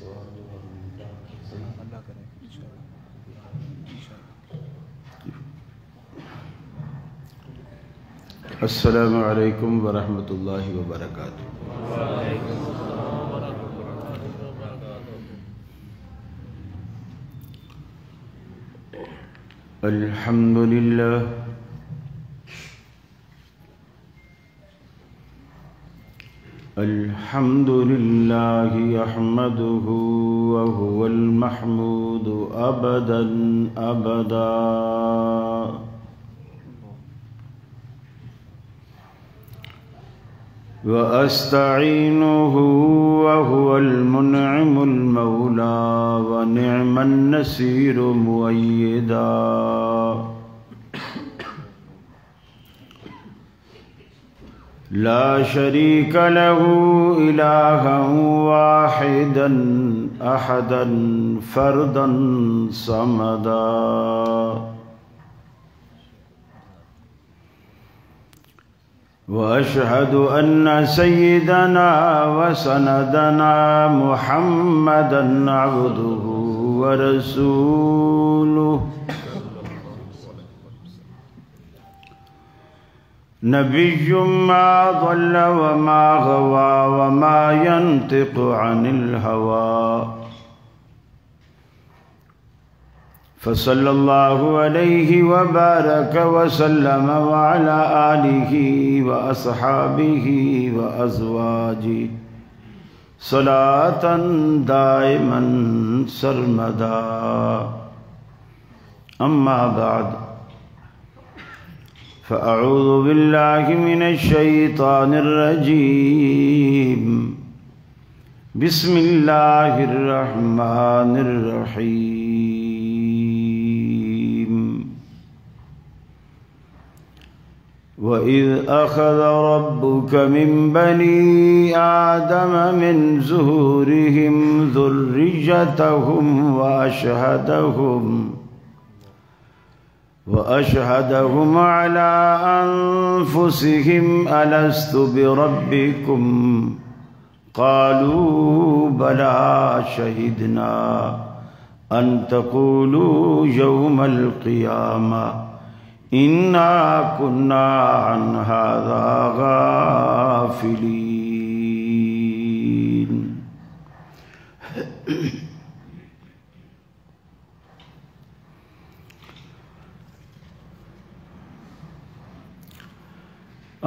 اللہ کرے انشاءاللہ۔ السلام علیکم ورحمۃ اللہ وبرکاتہ۔ الحمد للہ الحمد للہ احمدہ وهو المحمود ابدا ابدا، وأستعينه وهو المنعم المولى ونعم النصير مؤيدا، لا شريك له إلها واحدا أحدا فردا صمدا، وأشهد أن سيدنا وسندنا محمدا عبده ورسوله، نبي ما ضل وما غوى وما ينطق عن الهوى، فصلى الله عليه وبارك وسلم وعلى آله وأصحابه وأزواجه صلاة دائما سرمدا، أما بعد، فأعوذ بالله من الشيطان الرجيم، بسم الله الرحمن الرحيم، وَإِذْ أَخَذَ رَبُّكَ مِنْ بَنِي آدَمَ مِنْ ظُهُورِهِمْ ذُرِّيَّتَهُمْ وَأَشْهَدَهُمْ عَلَىٰ أَنفُسِهِمْ أَلَسْتُ بِرَبِّكُمْ قَالُوا بَلَىٰ شَهِدْنَا أَن تَقُولُوا يَوْمَ الْقِيَامَةِ إِنَّا كُنَّا عَنْ هَٰذَا غَافِلِينَ۔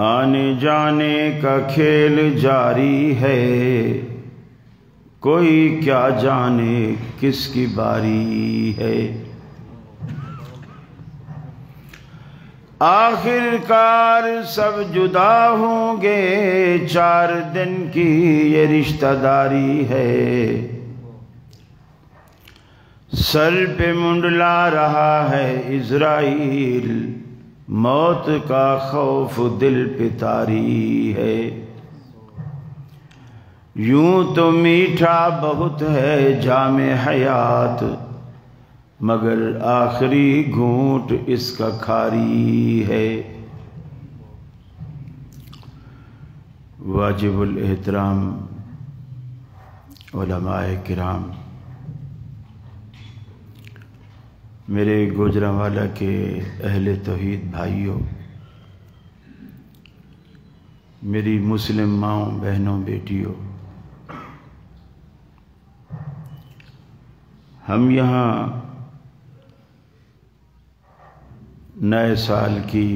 آنے جانے کا کھیل جاری ہے، کوئی کیا جانے کس کی باری ہے، آخر کار سب جدا ہوں گے، 4 دن کی یہ رشتہ داری ہے، سر پہ منڈلا رہا ہے عزرائیل، موت کا خوف دل پہ طاری ہے، یوں تو میٹھا بہت ہے جام حیات، مگر آخری گھونٹ اس کا کھاری ہے۔ واجب الاحترام علماء کرام، میرے گوجرانوالا کے اہل توحید بھائیوں، میری مسلم ماؤں بہنوں بیٹیوں، ہم یہاں نئے سال کی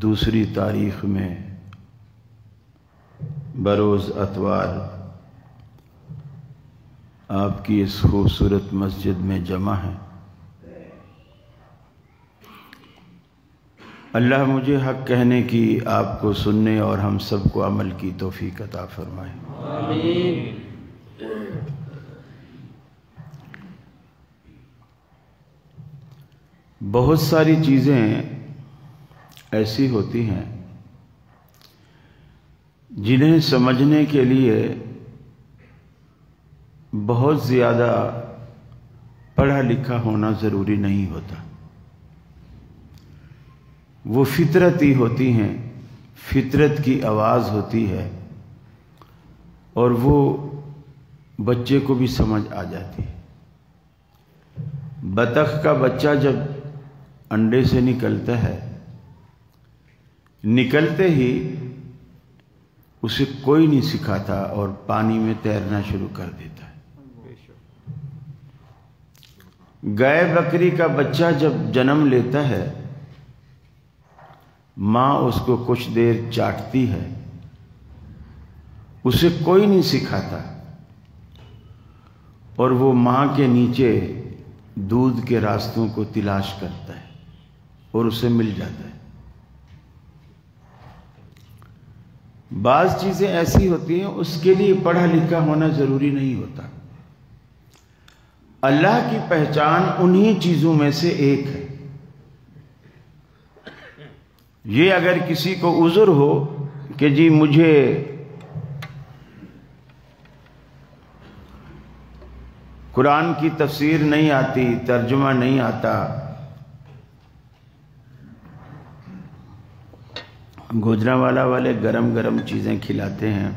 دوسری تاریخ میں بروز اتوار آپ کی اس خوبصورت مسجد میں جمع ہیں۔ اللہ مجھے حق کہنے کی، آپ کو سننے اور ہم سب کو عمل کی توفیق عطا فرمائے، آمین۔ بہت ساری چیزیں ایسی ہوتی ہیں جنہیں سمجھنے کے لیے بہت زیادہ پڑھا لکھا ہونا ضروری نہیں ہوتا، وہ فطرتی ہوتی ہیں، فطرت کی آواز ہوتی ہے، اور وہ بچے کو بھی سمجھ آ جاتی ہے۔ بطخ کا بچہ جب انڈے سے نکلتا ہے، نکلتے ہی اسے کوئی نہیں سکھاتا اور پانی میں تیرنا شروع کر دیتا ہے۔ گائے بکری کا بچہ جب جنم لیتا ہے، ماں اس کو کچھ دیر چاٹتی ہے، اسے کوئی نہیں سکھاتا اور وہ ماں کے نیچے دودھ کے راستوں کو تلاش کرتا ہے اور اسے مل جاتا ہے۔ بعض چیزیں ایسی ہوتی ہیں اس کے لیے پڑھا لکھا ہونا ضروری نہیں ہوتا۔ اللہ کی پہچان انہی چیزوں میں سے ایک ہے۔ یہ اگر کسی کو عذر ہو کہ جی مجھے قرآن کی تفسیر نہیں آتی، ترجمہ نہیں آتا، گوجرانوالا والے گرم گرم چیزیں کھلاتے ہیں،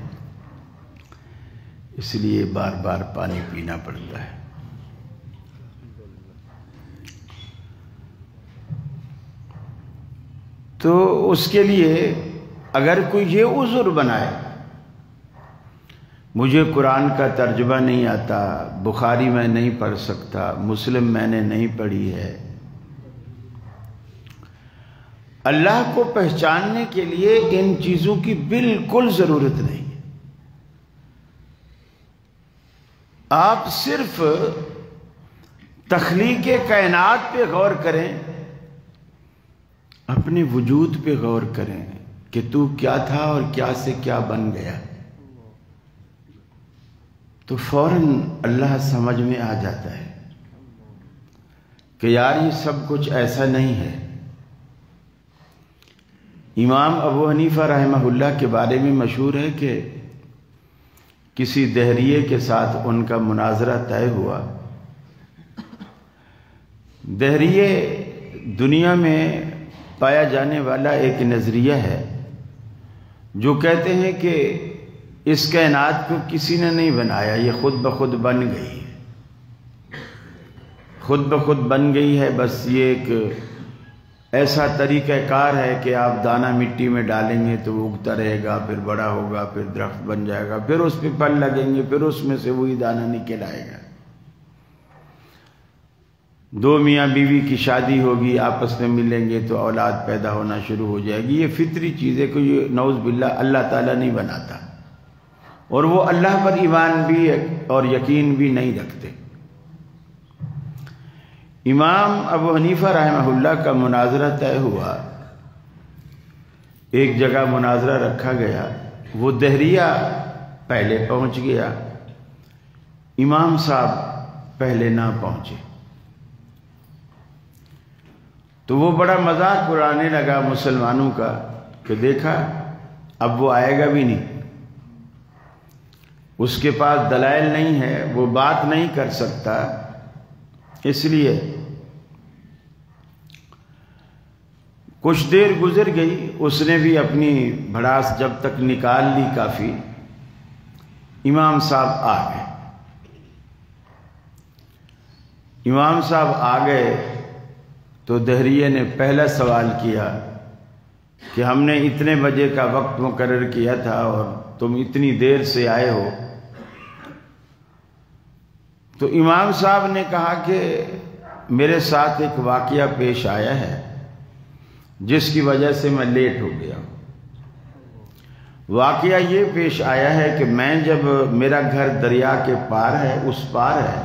اس لیے بار بار پانی پینا پڑتا ہے۔ تو اس کے لیے اگر کوئی یہ عذر بنائے مجھے قرآن کا ترجمہ نہیں آتا، بخاری میں نہیں پڑھ سکتا، مسلم میں نے نہیں پڑھی ہے، اللہ کو پہچاننے کے لیے ان چیزوں کی بالکل ضرورت نہیں ہے۔ آپ صرف تخلیق کائنات پہ غور کریں، اپنے وجود پہ غور کریں کہ تو کیا تھا اور کیا سے کیا بن گیا، تو فوراً اللہ سمجھ میں آ جاتا ہے کہ یار یہ سب کچھ ایسا نہیں ہے۔ امام ابو حنیفہ رحمہ اللہ کے بارے میں مشہور ہے کہ کسی دہریے کے ساتھ ان کا مناظرہ طے ہوا۔ دہریے دنیا میں پایا جانے والا ایک نظریہ ہے جو کہتے ہیں کہ اس کائنات کو کسی نے نہیں بنایا، یہ خود بخود بن گئی ہے، خود بخود بن گئی ہے، بس یہ ایک ایسا طریقہ کار ہے کہ آپ دانہ مٹی میں ڈالیں گے تو وہ اگتا رہے گا، پھر بڑا ہوگا، پھر درخت بن جائے گا، پھر اس پہ پھل لگیں گے، پھر اس میں سے وہی دانہ نکل آئے گا۔ دو میاں بیوی کی شادی ہوگی، آپس میں ملیں گے تو اولاد پیدا ہونا شروع ہو جائے گی۔ یہ فطری چیز ہے کہ یہ نعوذ باللہ اللہ تعالیٰ نہیں بناتا، اور وہ اللہ پر ایمان بھی اور یقین بھی نہیں رکھتے۔ امام ابو حنیفہ رحمہ اللہ کا مناظرہ طے ہوا، ایک جگہ مناظرہ رکھا گیا، وہ دہریہ پہلے پہنچ گیا، امام صاحب پہلے نہ پہنچے، تو وہ بڑا مذاق اڑانے لگا مسلمانوں کا کہ دیکھا اب وہ آئے گا بھی نہیں، اس کے پاس دلائل نہیں ہے، وہ بات نہیں کر سکتا، اس لیے کچھ دیر گزر گئی، اس نے بھی اپنی بھڑاس جب تک نکال لی کافی، امام صاحب آ گئے۔ امام صاحب آ گئے تو دہریے نے پہلا سوال کیا کہ ہم نے اتنے بجے کا وقت مقرر کیا تھا اور تم اتنی دیر سے آئے ہو۔ تو امام صاحب نے کہا کہ میرے ساتھ ایک واقعہ پیش آیا ہے جس کی وجہ سے میں لیٹ ہو گیا۔ واقعہ یہ پیش آیا ہے کہ میں جب، میرا گھر دریا کے پار ہے، اس پار ہے،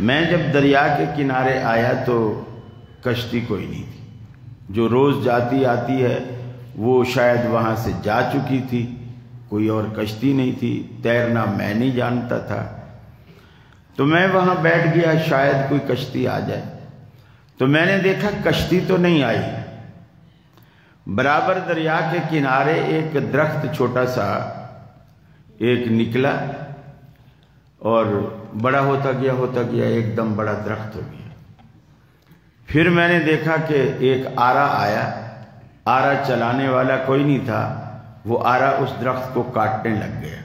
میں جب دریا کے کنارے آیا تو کشتی کوئی نہیں تھی، جو روز جاتی آتی ہے وہ شاید وہاں سے جا چکی تھی، کوئی اور کشتی نہیں تھی، تیرنا میں نہیں جانتا تھا، تو میں وہاں بیٹھ گیا شاید کوئی کشتی آ جائے، تو میں نے دیکھا کشتی تو نہیں آئی، برابر دریا کے کنارے ایک درخت چھوٹا سا ایک نکلا اور بڑا ہوتا گیا ایک دم بڑا درخت ہو گیا۔ پھر میں نے دیکھا کہ ایک آرا آیا، آرا چلانے والا کوئی نہیں تھا، وہ آرا اس درخت کو کاٹنے لگ گیا۔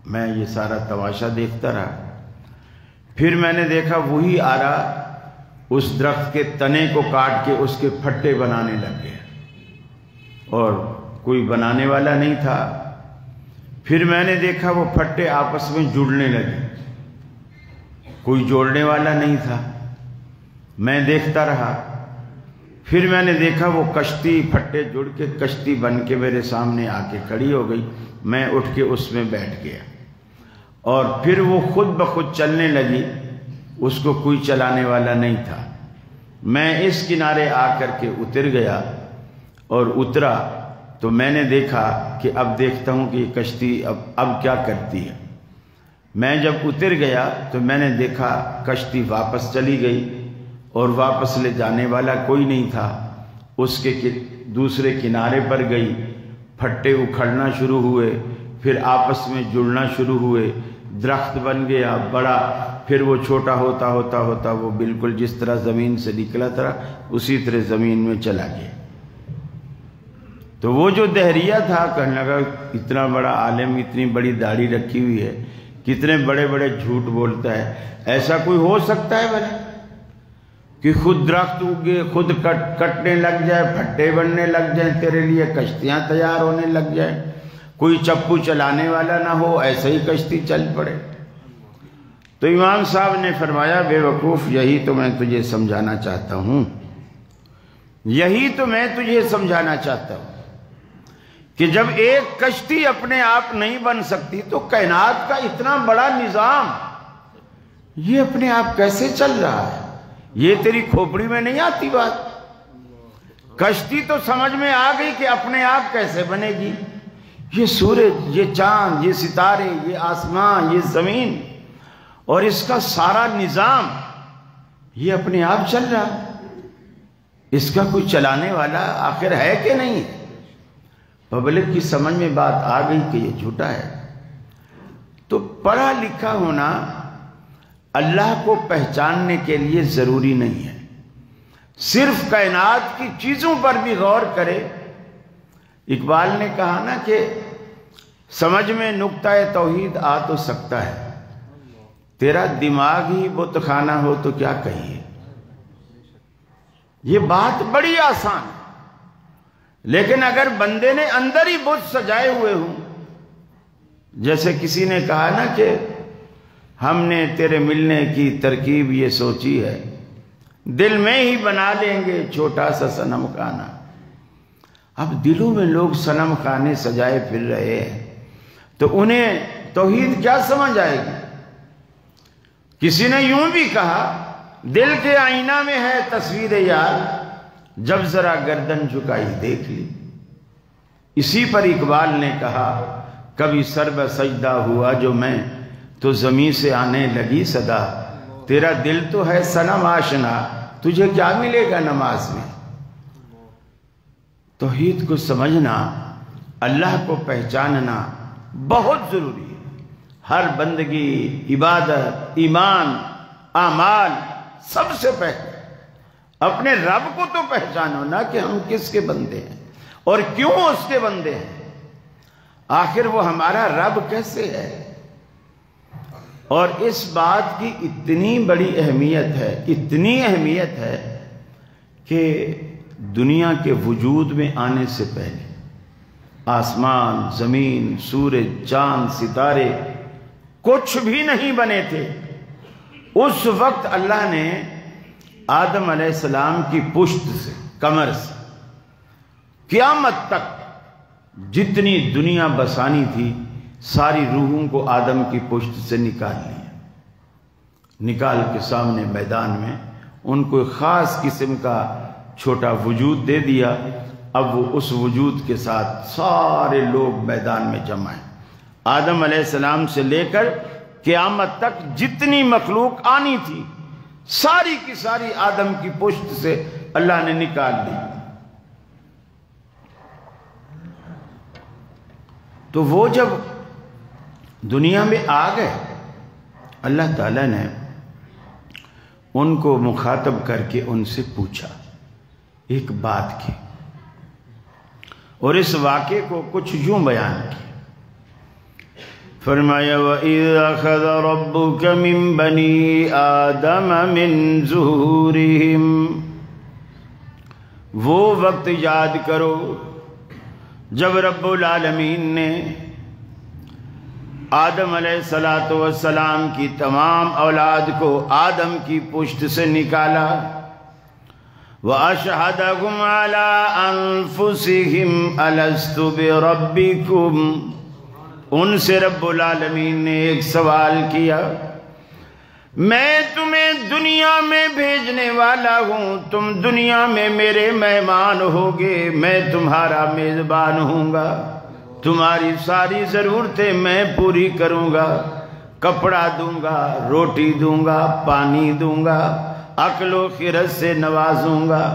میں یہ سارا تماشا دیکھتا رہا. پھر میں نے دیکھا وہی آ رہا اس درخت کے تنے کو کاٹ کے اس کے پھٹے بنانے لگ گیا، اور کوئی بنانے والا نہیں تھا. پھر میں نے دیکھا وہ پھٹے آپس میں جڑنے لگے، کوئی جوڑنے والا نہیں تھا. میں دیکھتا رہا. پھر میں نے دیکھا وہ کشتی پھٹے جڑ کے کشتی بن کے میرے سامنے آ کے کھڑی ہو گئی. میں اٹھ کے اس میں بیٹھ گیا، اور پھر وہ خود بخود چلنے لگی. اس کو کوئی چلانے والا نہیں تھا. میں اس کنارے آ کر کے اتر گیا، اور اترا تو میں نے دیکھا کہ اب دیکھتا ہوں کہ یہ کشتی اب کیا کرتی ہے. میں جب اتر گیا تو میں نے دیکھا کشتی واپس چلی گئی، اور واپس لے جانے والا کوئی نہیں تھا. اس کے دوسرے کنارے پر گئی، پھٹے اکھڑنا شروع ہوئے، پھر آپس میں جڑنا شروع ہوئے، درخت بن گیا بڑا. پھر وہ چھوٹا ہوتا ہوتا ہوتا وہ بالکل جس طرح زمین سے نکلا تھا اسی طرح زمین میں چلا گیا. تو وہ جو دہریہ تھا کہنے لگا اتنا بڑا عالم، اتنی بڑی داڑھی رکھی ہوئی ہے، کتنے بڑے بڑے جھوٹ بولتا ہے. ایسا کوئی ہو سکتا ہے بھلا کہ خود درخت اگے، خود کٹنے لگ جائے، پھٹے بننے لگ جائیں، تیرے لیے کشتیاں تیار ہونے لگ جائیں، کوئی چپو چلانے والا نہ ہو، ایسے ہی کشتی چل پڑے. تو امام صاحب نے فرمایا بے وقوف، یہی تو میں تجھے سمجھانا چاہتا ہوں، یہی تو میں تجھے سمجھانا چاہتا ہوں کہ جب ایک کشتی اپنے آپ نہیں بن سکتی تو کائنات کا اتنا بڑا نظام یہ اپنے آپ کیسے چل رہا ہے؟ یہ تیری کھوپڑی میں نہیں آتی بات. کشتی تو سمجھ میں آ گئی کہ اپنے آپ کیسے بنے گی. یہ سورج، یہ چاند، یہ ستارے، یہ آسمان، یہ زمین اور اس کا سارا نظام یہ اپنے آپ چل رہا ہے. اس کا کوئی چلانے والا آخر ہے کہ نہیں ہے؟ پبلک کی سمجھ میں بات آ گئی کہ یہ جھوٹا ہے. تو پڑھا لکھا ہونا اللہ کو پہچاننے کے لیے ضروری نہیں ہے. صرف کائنات کی چیزوں پر بھی غور کرے. اقبال نے کہا نا کہ سمجھ میں نقطہ توحید آ تو سکتا ہے، تیرا دماغ ہی بت خانہ ہو تو کیا کہیے. یہ بات بڑی آسان ہے، لیکن اگر بندے نے اندر ہی بت سجائے ہوئے ہوں، جیسے کسی نے کہا نا کہ ہم نے تیرے ملنے کی ترکیب یہ سوچی ہے، دل میں ہی بنا لیں گے چھوٹا سا صنم خانہ. اب دلوں میں لوگ صنم خانے سجائے پھر رہے ہیں تو انہیں توحید کیا سمجھ آئے گی. کسی نے یوں بھی کہا دل کے آئینہ میں ہے تصویر یار، جب ذرا گردن جھکائی دیکھ لی. اسی پر اقبال نے کہا کبھی سر بہ سجدہ ہوا جو میں تو زمین سے آنے لگی صدا. تیرا دل تو ہے صنم آشنا، تجھے کیا ملے گا نماز میں. توحید کو سمجھنا، اللہ کو پہچاننا بہت ضروری ہے. ہر بندگی، عبادت، ایمان، اعمال، سب سے پہلے اپنے رب کو تو پہچانو نا کہ ہم کس کے بندے ہیں اور کیوں اس کے بندے ہیں. آخر وہ ہمارا رب کیسے ہے. اور اس بات کی اتنی بڑی اہمیت ہے، اتنی اہمیت ہے کہ دنیا کے وجود میں آنے سے پہلے آسمان، زمین، سورج، چاند، ستارے کچھ بھی نہیں بنے تھے. اس وقت اللہ نے آدم علیہ السلام کی پشت سے، کمر سے قیامت تک جتنی دنیا بسانی تھی ساری روحوں کو آدم کی پشت سے نکال لیا. نکال کے سامنے میدان میں ان کو ایک خاص قسم کا چھوٹا وجود دے دیا. اب وہ اس وجود کے ساتھ سارے لوگ میدان میں جمع ہیں. آدم علیہ السلام سے لے کر قیامت تک جتنی مخلوق آنی تھی ساری کی ساری آدم کی پشت سے اللہ نے نکال لی. تو وہ جب دنیا میں آ گئے اللہ تعالیٰ نے ان کو مخاطب کر کے ان سے پوچھا ایک بات کی، اور اس واقعے کو کچھ یوں بیان کی فرمایا وَإِذْ أَخَذَ رَبُّكَ مِن بَنِي آدَمَ مِن ظُهُورِهِمْ، وہ وقت یاد کرو جب رب العالمین نے آدم علیہ السلام کی تمام اولاد کو آدم کی پشت سے نکالا، وَأَشْهَدَهُمْ عَلَىٰ أَنفُسِهِمْ أَلَسْتُ بِرَبِّكُمْ، ان سے رب العالمین نے ایک سوال کیا، میں تمہیں دنیا میں بھیجنے والا ہوں، تم دنیا میں میرے مہمان ہوگے، میں تمہارا میزبان ہوں گا، تمہاری ساری ضرورتیں میں پوری کروں گا، کپڑا دوں گا، روٹی دوں گا، پانی دوں گا، عقل و خرد سے نوازوں گا،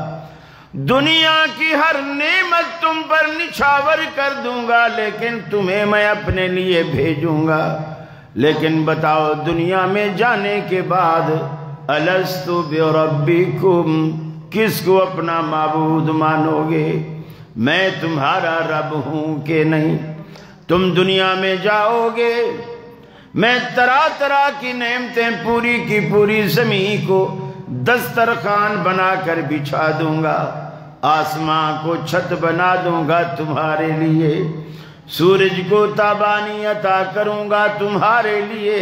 دنیا کی ہر نعمت تم پر نچھاور کر دوں گا، لیکن تمہیں میں اپنے لیے بھیجوں گا۔ لیکن بتاؤ دنیا میں جانے کے بعد الست بربکم، کس کو اپنا معبود مانو گے؟ میں تمہارا رب ہوں کہ نہیں؟ تم دنیا میں جاؤ گے، میں طرح طرح کی نعمتیں پوری کی پوری زمین کو دسترخوان بنا کر بچھا دوں گا، آسمان کو چھت بنا دوں گا تمہارے لیے، سورج کو تابانی عطا کروں گا تمہارے لیے،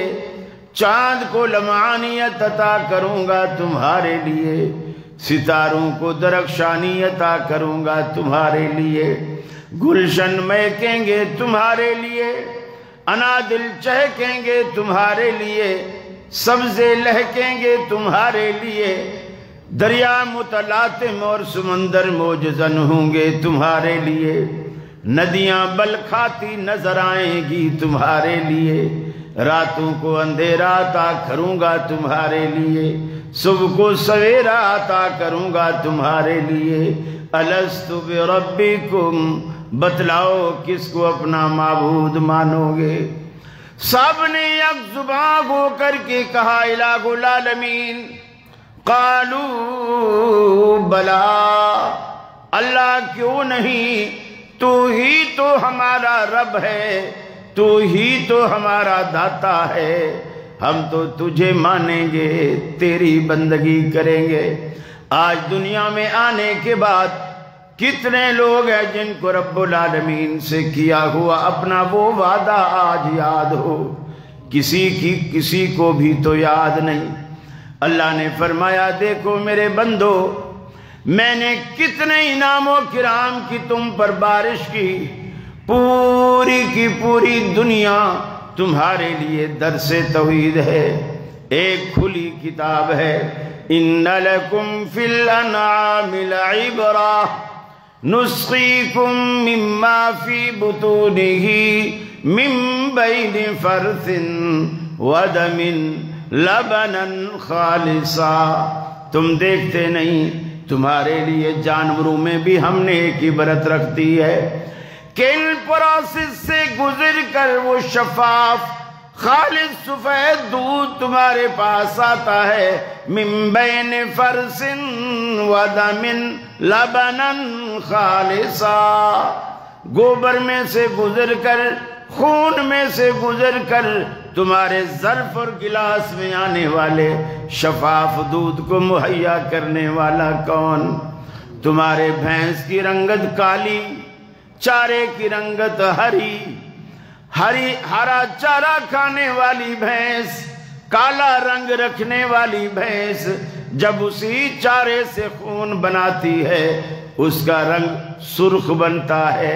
چاند کو لمعانیت عطا کروں گا تمہارے لیے، ستاروں کو درخشانی عطا کروں گا تمہارے لیے، گلشن مہکیں گے تمہارے لیے، انادل چہکیں گے تمہارے لیے، سبزے لہکیں گے تمہارے لیے، دریا متلاطم اور سمندر موجزن ہوں گے تمہارے لیے، ندیاں بل کھاتی نظر آئیں گی تمہارے لیے، راتوں کو اندھیرا عطا کروں گا تمہارے لیے، صبح کو سویرا عطا کروں گا تمہارے لیے، الست بربکم، بتلاؤ کس کو اپنا معبود مانو گے؟ سب نے یک زبان ہو کر کے کہا الہ العالمین، قالوا بلا، اللہ کیوں نہیں، تو ہی تو ہمارا رب ہے، تو ہی تو ہمارا داتا ہے، ہم تو تجھے مانیں گے، تیری بندگی کریں گے۔ آج دنیا میں آنے کے بعد کتنے لوگ ہیں جن کو رب العالمین سے کیا ہوا اپنا وہ وعدہ آج یاد ہو، کسی کو بھی تو یاد نہیں۔ اللہ نے فرمایا دیکھو میرے بندو، میں نے کتنے انعام و کرام کی تم پر بارش کی، پوری کی پوری دنیا تمہارے لیے درس توحید ہے، ایک کھلی کتاب ہے، ان لکم فی الانعام لعبرہ نسقیکم مما فی بطونہ من بین فرث ودم لبنا خالصا، تم دیکھتے نہیں تمہارے لیے جانوروں میں بھی ہم نے ایک عبرت رکھ دی ہے کہ ان پروسیس سے گزر کر وہ شفاف خالص سفید دودھ تمہارے پاس آتا ہے، من بین فرث ودم لبنا خالصا، گوبر میں سے گزر کر، خون میں سے گزر کر تمہارے ظرف اور گلاس میں آنے والے شفاف دودھ کو مہیا کرنے والا کون؟ تمہارے بھینس کی رنگت کالی، چارے کی رنگت ہری، ہرا چارہ کھانے والی بھینس، کالا رنگ رکھنے والی بھینس جب اسی چارے سے خون بناتی ہے اس کا رنگ سرخ بنتا ہے،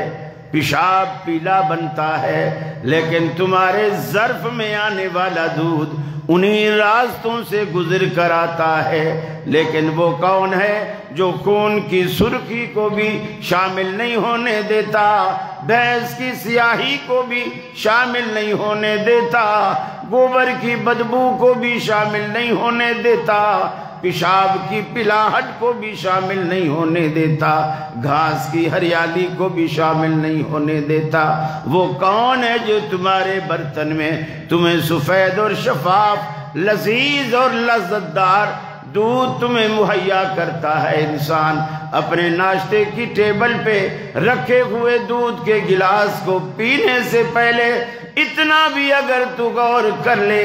پیشاب پیلا بنتا ہے، لیکن تمہارے ظرف میں آنے والا دودھ انہی راستوں سے گزر کر آتا ہے، لیکن وہ کون ہے جو خون کی سرخی کو بھی شامل نہیں ہونے دیتا، بھینس کی سیاہی کو بھی شامل نہیں ہونے دیتا، گوبر کی بدبو کو بھی شامل نہیں ہونے دیتا، پیشاب کی پلاہٹ کو بھی شامل نہیں ہونے دیتا، گھاس کی ہریالی کو بھی شامل نہیں ہونے دیتا؟ وہ کون ہے جو تمہارے برتن میں تمہیں سفید اور شفاف، لذیذ اور لذت دار دودھ تمہیں مہیا کرتا ہے؟ انسان اپنے ناشتے کی ٹیبل پہ رکھے ہوئے دودھ کے گلاس کو پینے سے پہلے اتنا بھی اگر تو غور کر لے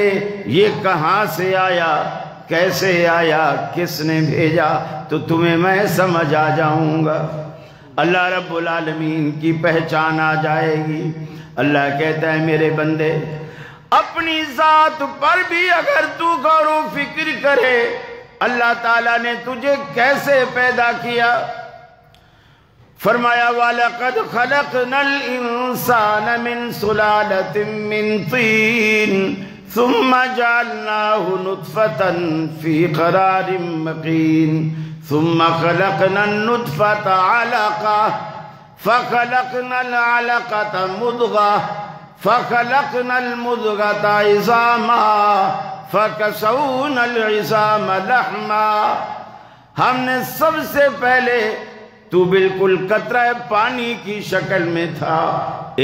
یہ کہاں سے آیا، کیسے آیا، کس نے بھیجا، تو تمہیں میں سمجھ آ جاؤں گا، اللہ رب العالمین کی پہچان آ جائے گی۔ اللہ کہتا ہے میرے بندے اپنی ذات پر بھی اگر تو غور و فکر کرے اللہ تعالیٰ نے تجھے کیسے پیدا کیا۔ فرمایا وَلَقَدْ خَلَقْنَا الْإِنسَانَ مِنْ صُلَالَةٍ مِّن طِينٍ ثُمَّ جَعَلْنَاهُ نُطْفَةً فِي قَرَارٍ مَّكِينٍ ثُمَّ خَلَقْنَا النُّطْفَةَ عَلَقَةً فَخَلَقْنَا الْعَلَقَةَ مُضْغَةً فَخَلَقْنَا الْمُضْغَةَ عِظَامًا فَكَسَوْنَا الْعِظَامَ لَحْمًا۔ ہم نے سب سے پہلے تو بالکل قطرہ پانی کی شکل میں تھا،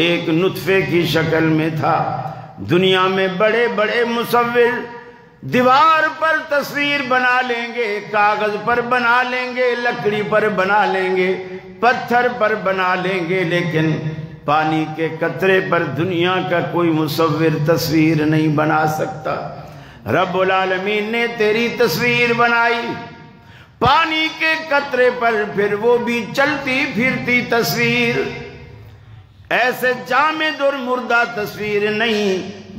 ایک نطفے کی شکل میں تھا۔ دنیا میں بڑے بڑے مصور دیوار پر تصویر بنا لیں گے، کاغذ پر بنا لیں گے، لکڑی پر بنا لیں گے، پتھر پر بنا لیں گے، لیکن پانی کے قطرے پر دنیا کا کوئی مصور تصویر نہیں بنا سکتا۔ رب العالمین نے تیری تصویر بنائی پانی کے قطرے پر، پھر وہ بھی چلتی پھرتی تصویر، ایسے جامد اور مردہ تصویر نہیں،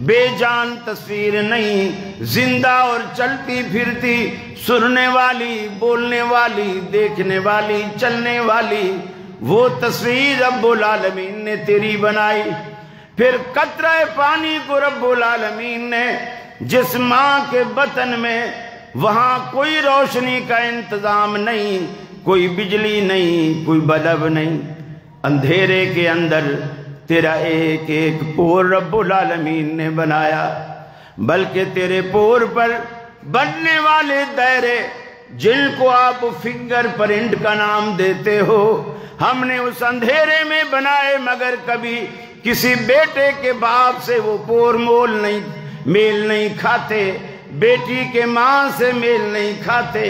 بے جان تصویر نہیں، زندہ اور چلتی پھرتی، سننے والی، بولنے والی، دیکھنے والی، چلنے والی، وہ تصویر رب العالمین نے تیری بنائی۔ پھر قطرہ پانی کو رب العالمین نے جس ماں کے بطن میں، وہاں کوئی روشنی کا انتظام نہیں، کوئی بجلی نہیں، کوئی بلب نہیں، اندھیرے کے اندر تیرا ایک ایک پور رب العالمین نے بنایا، بلکہ تیرے پور پر بننے والے دائرے جن کو آپ فنگر پرنٹ کا نام دیتے ہو، ہم نے اس اندھیرے میں بنائے، مگر کبھی کسی بیٹے کے باپ سے وہ پور میل نہیں کھاتے، بیٹی کے ماں سے میل نہیں کھاتے۔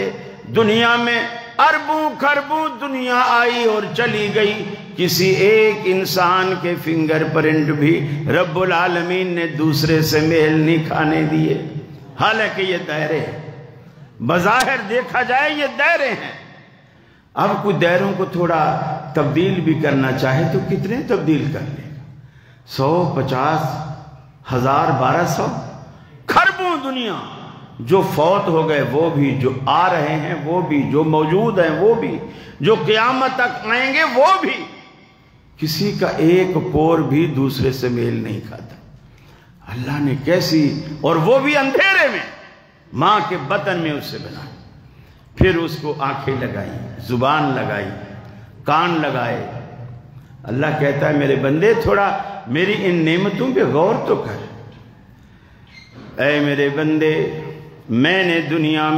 دنیا میں اربوں خربوں دنیا آئی اور چلی گئی، کسی ایک انسان کے فنگر پرنٹ بھی رب العالمین نے دوسرے سے میل نہیں کھانے دیے، حالانکہ یہ دائرے ہیں، بظاہر دیکھا جائے یہ دائرے ہیں۔ اب کچھ دائروں کو تھوڑا تبدیل بھی کرنا چاہے تو کتنے تبدیل کر لے گا؟ 100، 50، 1000، 1200 خربوں دنیا، جو فوت ہو گئے وہ بھی، جو آ رہے ہیں وہ بھی، جو موجود ہیں وہ بھی، جو قیامت تک آئیں گے وہ بھی، کسی کا ایک پور بھی دوسرے سے میل نہیں کھاتا۔ اللہ نے کیسی، اور وہ بھی اندھیرے میں، ماں کے بطن میں اسے بنایا، پھر اس کو آنکھیں لگائی، زبان لگائی، کان لگائے۔ اللہ کہتا ہے میرے بندے تھوڑا میری ان نعمتوں پہ غور تو کر۔ اے میرے بندے میں نے دنیا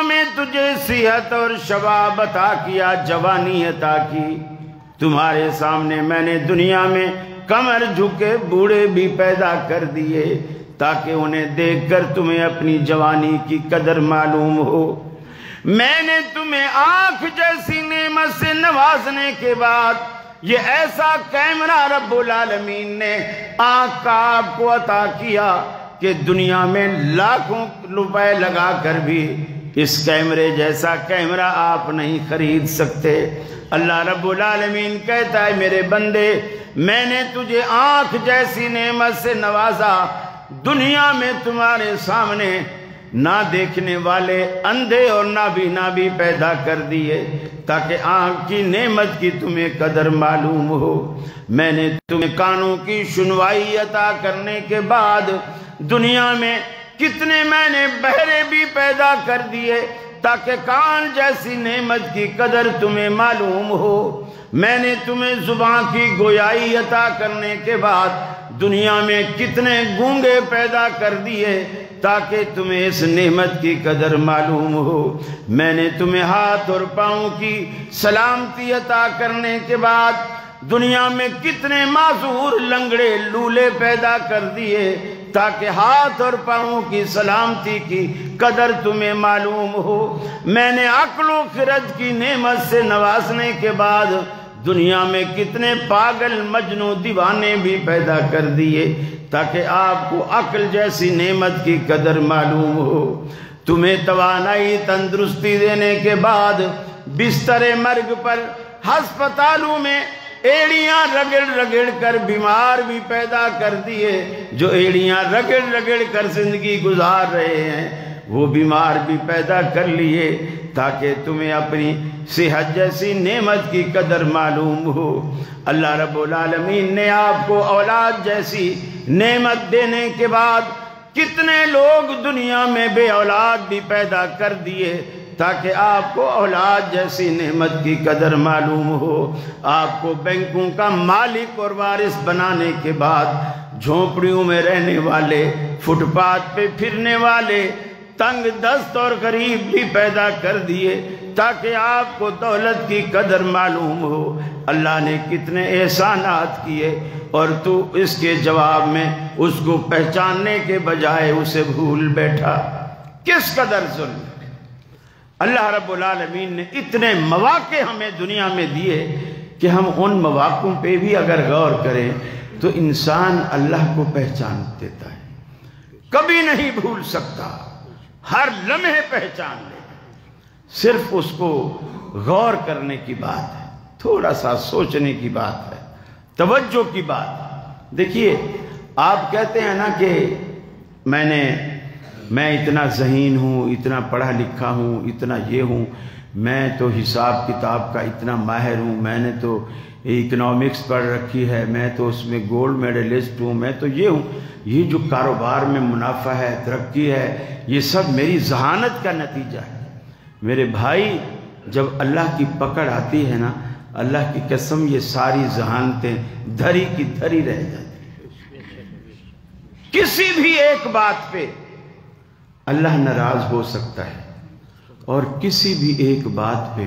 میں تجھے صحت اور شباب عطا کیا، جوانی عطا کی۔ تمہارے سامنے میں نے دنیا میں کمر جھکے بوڑھے بھی پیدا کر دیے، تاکہ انہیں دیکھ کر تمہیں اپنی جوانی کی قدر معلوم ہو۔ میں نے تمہیں آنکھ جیسی نعمت سے نوازنے کے بعد یہ ایسا کیمرہ رب العالمین نے آنکھ کا آپ کو عطا کیا کہ دنیا میں لاکھوں روپے لگا کر بھی اس کیمرے جیسا کیمرہ آپ نہیں خرید سکتے۔ اللہ رب العالمین کہتا ہے میرے بندے میں نے تجھے آنکھ جیسی نعمت سے نوازا، دنیا میں تمہارے سامنے نہ دیکھنے والے اندھے اور نابینا بھی پیدا کر دیے، تاکہ آنکھ کی نعمت کی تمہیں قدر معلوم ہو۔ میں نے تمہیں کانوں کی سنوائی عطا کرنے کے بعد دنیا میں کتنے میں نے بہرے بھی پیدا کر دیے، تاکہ کان جیسی نعمت کی قدر تمہیں معلوم ہو۔ میں نے تمہیں زبان کی گویائی عطا کرنے کے بعد دنیا میں کتنے گونگے پیدا کر دیے، تاکہ تمہیں اس نعمت کی قدر معلوم ہو۔ میں نے تمہیں ہاتھ اور پاؤں کی سلامتی عطا کرنے کے بعد دنیا میں کتنے معذور لنگڑے لولے پیدا کر دیے، تاکہ ہاتھ اور پاؤں کی سلامتی کی قدر تمہیں معلوم ہو۔ میں نے عقل و خرد کی نعمت سے نوازنے کے بعد دنیا میں کتنے پاگل مجنوں دیوانے بھی پیدا کر دیے تاکہ آپ کو عقل جیسی نعمت کی قدر معلوم ہو۔ تمہیں توانائی تندرستی دینے کے بعد بستر مرگ پر ہسپتالوں میں ایڑیاں رگڑ رگڑ کر بیمار بھی پیدا کر دیے۔ جو ایڑیاں رگڑ رگڑ کر زندگی گزار رہے ہیں وہ بیمار بھی پیدا کر لیے تاکہ تمہیں اپنی صحت جیسی نعمت کی قدر معلوم ہو۔ اللہ رب العالمین نے آپ کو اولاد جیسی نعمت دینے کے بعد کتنے لوگ دنیا میں بے اولاد بھی پیدا کر دیے تاکہ آپ کو اولاد جیسی نعمت کی قدر معلوم ہو۔ آپ کو بینکوں کا مالک اور وارث بنانے کے بعد جھونپڑیوں میں رہنے والے، فٹ پاتھ پہ پھرنے والے، تنگ دست اور غریب بھی پیدا کر دیے تاکہ آپ کو دولت کی قدر معلوم ہو۔ اللہ نے کتنے احسانات کیے اور تو اس کے جواب میں اس کو پہچاننے کے بجائے اسے بھول بیٹھا۔ کس قدر ظلم! اللہ رب العالمین نے اتنے مواقع ہمیں دنیا میں دیے کہ ہم ان مواقعوں پہ بھی اگر غور کریں تو انسان اللہ کو پہچان دیتا ہے، کبھی نہیں بھول سکتا، ہر لمحے پہچان لے۔ صرف اس کو غور کرنے کی بات ہے، تھوڑا سا سوچنے کی بات ہے، توجہ کی بات ہے۔ دیکھیے آپ کہتے ہیں نا کہ میں اتنا ذہین ہوں، اتنا پڑھا لکھا ہوں، اتنا یہ ہوں، میں تو حساب کتاب کا اتنا ماہر ہوں، میں نے تو اکنامکس پڑھ رکھی ہے، میں تو اس میں گولڈ میڈلسٹ ہوں، میں تو یہ ہوں۔ یہ جو کاروبار میں منافع ہے، ترقی ہے، یہ سب میری ذہانت کا نتیجہ ہے۔ میرے بھائی، جب اللہ کی پکڑ آتی ہے نا، اللہ کی قسم یہ ساری ذہانتیں دھری کی دھری رہ جاتی ہیں۔ کسی بھی ایک بات پہ اللہ ناراض ہو سکتا ہے اور کسی بھی ایک بات پہ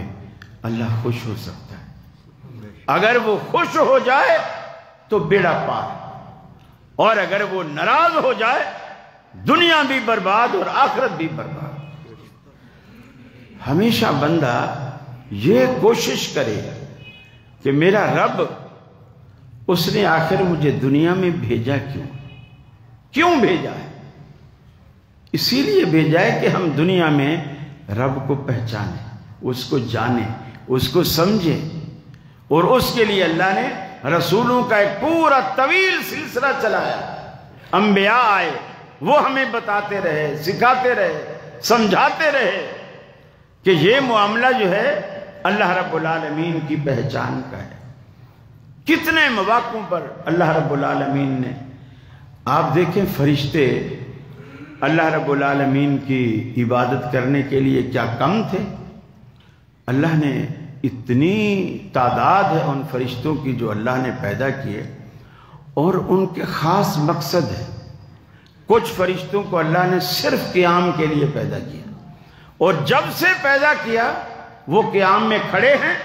اللہ خوش ہو سکتا ہے۔ اگر وہ خوش ہو جائے تو بیڑا پار، اور اگر وہ ناراض ہو جائے دنیا بھی برباد اور آخرت بھی برباد۔ ہمیشہ بندہ یہ کوشش کرے کہ میرا رب، اس نے آخر مجھے دنیا میں بھیجا کیوں بھیجا ہے؟ اسی لیے بھیجا ہے کہ ہم دنیا میں رب کو پہچانیں، اس کو جانیں، اس کو سمجھیں، اور اس کے لیے اللہ نے رسولوں کا ایک پورا طویل سلسلہ چلایا۔ انبیاء آئے، وہ ہمیں بتاتے رہے، سکھاتے رہے، سمجھاتے رہے کہ یہ معاملہ جو ہے اللہ رب العالمین کی پہچان کا ہے۔ کتنے مواقعوں پر اللہ رب العالمین نے، آپ دیکھیں فرشتے اللہ رب العالمین کی عبادت کرنے کے لیے کیا کم تھے؟ اللہ نے اتنی تعداد ہے ان فرشتوں کی جو اللہ نے پیدا کیے، اور ان کے خاص مقصد ہے۔ کچھ فرشتوں کو اللہ نے صرف قیام کے لیے پیدا کیا، اور جب سے پیدا کیا وہ قیام میں کھڑے ہیں،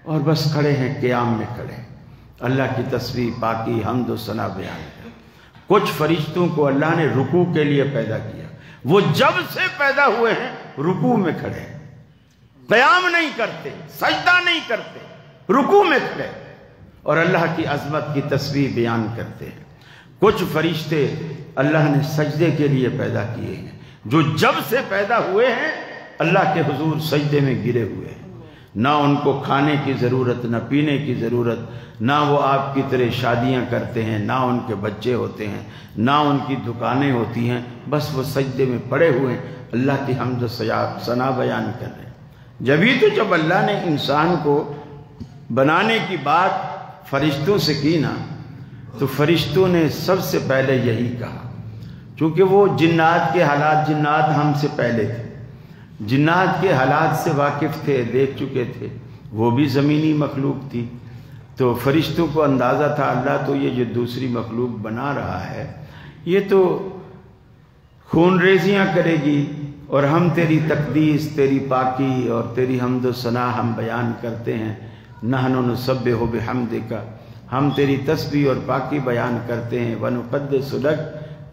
اور بس کھڑے ہیں، قیام میں کھڑے ہیں، اللہ کی تسبیح، پاکی، حمد و ثنا بیان کریں۔ کچھ فرشتوں کو اللہ نے رکوع کے لیے پیدا کیا، وہ جب سے پیدا ہوئے ہیں رکوع میں کھڑے ہیں، قیام نہیں کرتے، سجدہ نہیں کرتے، رکوع میں کھڑے اور اللہ کی عظمت کی تسبیح بیان کرتے ہیں۔ کچھ فرشتے اللہ نے سجدے کے لیے پیدا کیے ہیں، جو جب سے پیدا ہوئے ہیں اللہ کے حضور سجدے میں گرے ہوئے ہیں۔ نہ ان کو کھانے کی ضرورت، نہ پینے کی ضرورت، نہ وہ آپ کی طرح شادیاں کرتے ہیں، نہ ان کے بچے ہوتے ہیں، نہ ان کی دکانیں ہوتی ہیں، بس وہ سجدے میں پڑے ہوئے ہیں، اللہ کی حمد و ثنا بیان کر رہے ہیں۔ جبھی تو جب اللہ نے انسان کو بنانے کی بات فرشتوں سے کی نا، تو فرشتوں نے سب سے پہلے یہی کہا، چونکہ وہ جنات کے حالات، جنات ہم سے پہلے تھے، جنات کے حالات سے واقف تھے، دیکھ چکے تھے، وہ بھی زمینی مخلوق تھی، تو فرشتوں کو اندازہ تھا اللہ تو یہ جو دوسری مخلوق بنا رہا ہے یہ تو خون ریزیاں کرے گی، اور ہم تیری تقدیس، تیری پاکی اور تیری حمد و ثنا ہم بیان کرتے ہیں، نحن نسبح بحمدک، ہم تیری تسبیح اور پاکی بیان کرتے ہیں، ونقدس لک،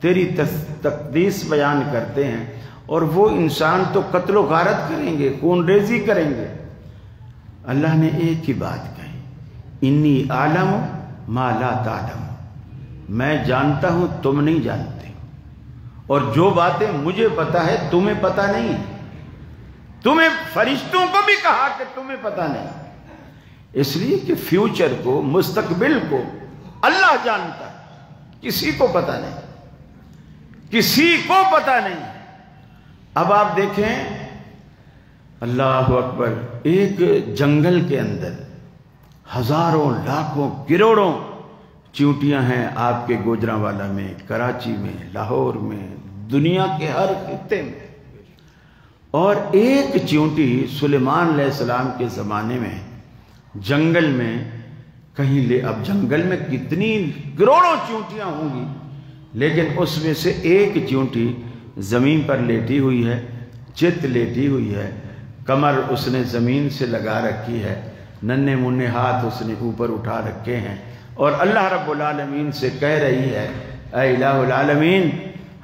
تیری تقدیس بیان کرتے ہیں، اور وہ انسان تو قتل و غارت کریں گے، خون ریزی کریں گے۔ اللہ نے ایک ہی بات کہی، انی اعلم ما لا تعلم، میں جانتا ہوں تم نہیں جانتے، اور جو باتیں مجھے پتا ہے تمہیں پتا نہیں ہے۔ تمہیں فرشتوں کو بھی کہا کہ تمہیں پتا نہیں، اس لیے کہ فیوچر کو، مستقبل کو اللہ جانتا ہے، کسی کو پتا نہیں، کسی کو پتا نہیں۔ اب آپ دیکھیں، اللہ اکبر، ایک جنگل کے اندر ہزاروں، لاکھوں، کروڑوں چیونٹیاں ہیں آپ کے گوجرانوالا میں، کراچی میں، لاہور میں، دنیا کے ہر خطے میں، اور ایک چیونٹی سلیمان علیہ السلام کے زمانے میں جنگل میں کہیں لے، اب جنگل میں کتنی کروڑوں چیونٹیاں ہوں گی، لیکن اس میں سے ایک چیونٹی زمین پر لیٹی ہوئی ہے، چت لیٹی ہوئی ہے، کمر اس نے زمین سے لگا رکھی ہے، ننھے منھے ہاتھ اس نے اوپر اٹھا رکھے ہیں، اور اللہ رب العالمین سے کہہ رہی ہے، اے الہ العالمین،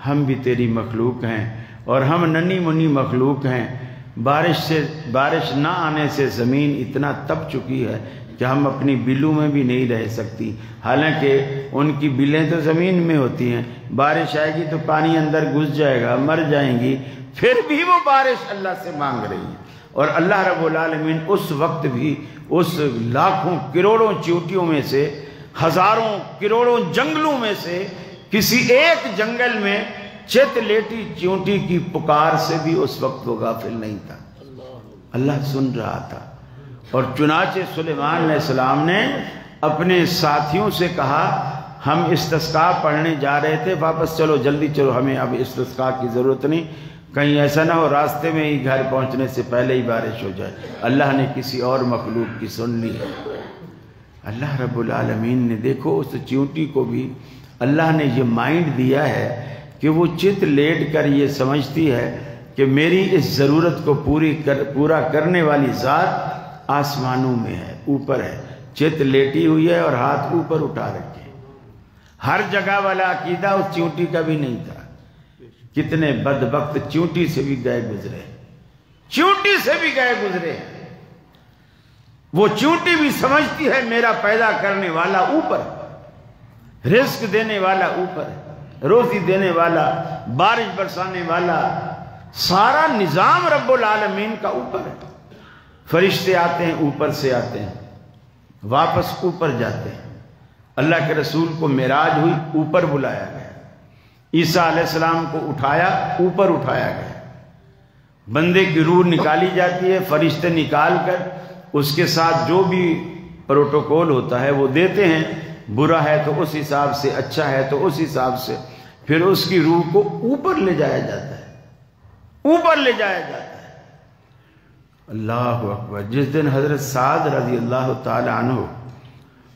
ہم بھی تیری مخلوق ہیں، اور ہم ننھی منھی مخلوق ہیں، بارش نہ آنے سے زمین اتنا تپ چکی ہے کہ ہم اپنی بلوں میں بھی نہیں رہ سکتی، حالانکہ ان کی بلیں تو زمین میں ہوتی ہیں، بارش آئے گی تو پانی اندر گھس جائے گا، مر جائیں گی، پھر بھی وہ بارش اللہ سے مانگ رہی ہے۔ اور اللہ رب العالمین اس وقت بھی اس لاکھوں کروڑوں چیونٹیوں میں سے، ہزاروں کروڑوں جنگلوں میں سے کسی ایک جنگل میں چت لیٹی چیونٹی کی پکار سے بھی اس وقت وہ غافل نہیں تھا، اللہ سن رہا تھا۔ اور چنانچہ سلیمان علیہ السلام نے اپنے ساتھیوں سے کہا، ہم استسقاء پڑھنے جا رہے تھے، واپس چلو، جلدی چلو، ہمیں اب استسقاء کی ضرورت نہیں، کہیں ایسا نہ ہو راستے میں ہی گھر پہنچنے سے پہلے ہی بارش ہو جائے۔ اللہ نے کسی اور مخلوق کی سن لی ہے۔ اللہ رب العالمین نے، دیکھو اس چیونٹی کو بھی اللہ نے یہ مائنڈ دیا ہے کہ وہ چت لیٹ کر یہ سمجھتی ہے کہ میری اس ضرورت کو پورا کرنے والی ذات آسمانوں میں ہے، اوپر ہے، چت لیٹی ہوئی ہے اور ہاتھ اوپر اٹھا رکھے۔ ہر جگہ والا عقیدہ اس چیونٹی کا بھی نہیں تھا۔ کتنے بدبخت چیونٹی سے بھی گئے گزرے، چیونٹی سے بھی گئے گزرے۔ وہ چیونٹی بھی سمجھتی ہے میرا پیدا کرنے والا اوپر، رزق دینے والا اوپر، روزی دینے والا، بارش برسانے والا، سارا نظام رب العالمین کا اوپر ہے۔ فرشتے آتے ہیں، اوپر سے آتے ہیں، واپس اوپر جاتے ہیں۔ اللہ کے رسول کو معراج ہوئی، اوپر بلایا گیا۔ عیسیٰ علیہ السلام کو اٹھایا، اوپر اٹھایا گیا۔ بندے کی روح نکالی جاتی ہے، فرشتے نکال کر اس کے ساتھ جو بھی پروٹوکول ہوتا ہے وہ دیتے ہیں، برا ہے تو اس حساب سے، اچھا ہے تو اس حساب سے، پھر اس کی روح کو اوپر لے جایا جاتا ہے، اوپر لے جایا جاتا ہے۔ اللہ اکبر۔ جس دن حضرت سعد رضی اللہ تعالی عنہ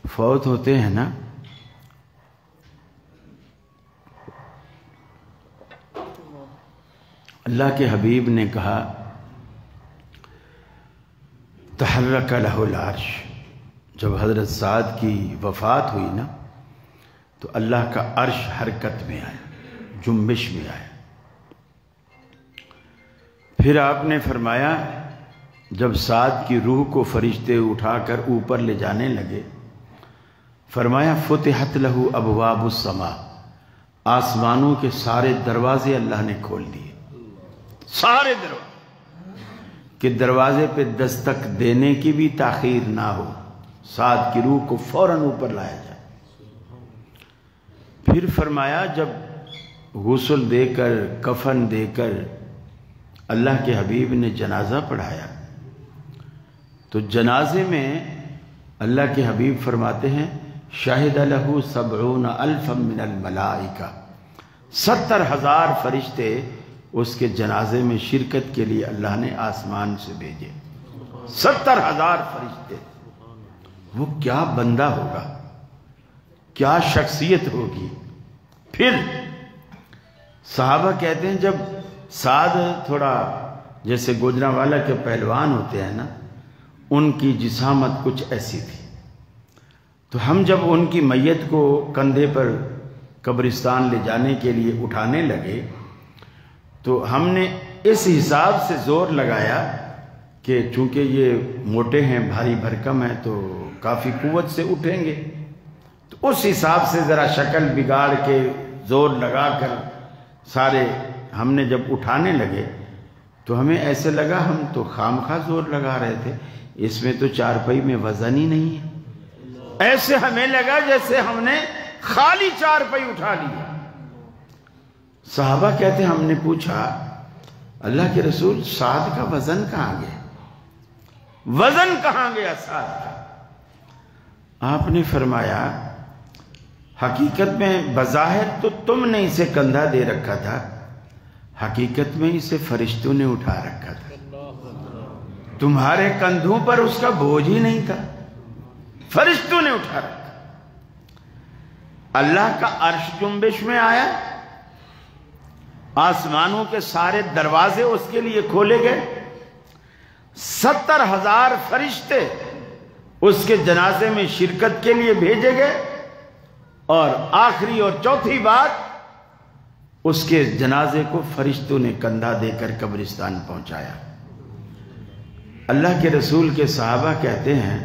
فوت ہوتے ہیں نا، اللہ کے حبیب نے کہا، تحرک لہ العرش۔ جب حضرت سعد کی وفات ہوئی نا تو اللہ کا عرش حرکت میں آیا، جنبش میں آیا۔ پھر آپ نے فرمایا، جب سعد کی روح کو فرشتے اٹھا کر اوپر لے جانے لگے، فرمایا فتحت لہ ابواب السماء، آسمانوں کے سارے دروازے اللہ نے کھول دیے، سارے دروازے، کہ دروازے پہ دستک دینے کی بھی تاخیر نہ ہو، سعد کی روح کو فوراً اوپر لایا جائے۔ پھر فرمایا، جب غسل دے کر، کفن دے کر اللہ کے حبیب نے جنازہ پڑھایا تو جنازے میں اللہ کے حبیب فرماتے ہیں، شاہد لہ 70,000 من الملائکہ، 70,000 فرشتے اس کے جنازے میں شرکت کے لیے اللہ نے آسمان سے بھیجے۔ 70,000 فرشتے۔ وہ کیا بندہ ہوگا، کیا شخصیت ہوگی۔ پھر صحابہ کہتے ہیں، جب سعد تھوڑا جیسے گوجرانوالا کے پہلوان ہوتے ہیں نا، ان کی جسامت کچھ ایسی تھی، تو ہم جب ان کی میت کو کندھے پر قبرستان لے جانے کے لیے اٹھانے لگے تو ہم نے اس حساب سے زور لگایا کہ چونکہ یہ موٹے ہیں، بھاری بھرکم ہیں، تو کافی قوت سے اٹھیں گے، تو اس حساب سے ذرا شکل بگاڑ کے زور لگا کر سارے ہم نے جب اٹھانے لگے تو ہمیں ایسے لگا ہم تو خام خواہ زور لگا رہے تھے، اس میں تو چارپائی میں وزن ہی نہیں ہے۔ ایسے ہمیں لگا جیسے ہم نے خالی چارپائی اٹھا لیا۔ صحابہ کہتے ہیں ہم نے پوچھا اللہ کے رسول سعد کا وزن کہاں گیا؟ وزن کہاں گیا سعد کا؟ آپ نے فرمایا حقیقت میں بظاہر تو تم نے اسے کندھا دے رکھا تھا، حقیقت میں اسے فرشتوں نے اٹھا رکھا تھا، تمہارے کندھوں پر اس کا بوجھ ہی نہیں تھا، فرشتوں نے اٹھا رکھا۔ اللہ کا عرش جنبش میں آیا، آسمانوں کے سارے دروازے اس کے لیے کھولے گئے، 70,000 فرشتے اس کے جنازے میں شرکت کے لیے بھیجے گئے، اور آخری اور چوتھی بات اس کے جنازے کو فرشتوں نے کندھا دے کر قبرستان پہنچایا۔ اللہ کے رسول کے صحابہ کہتے ہیں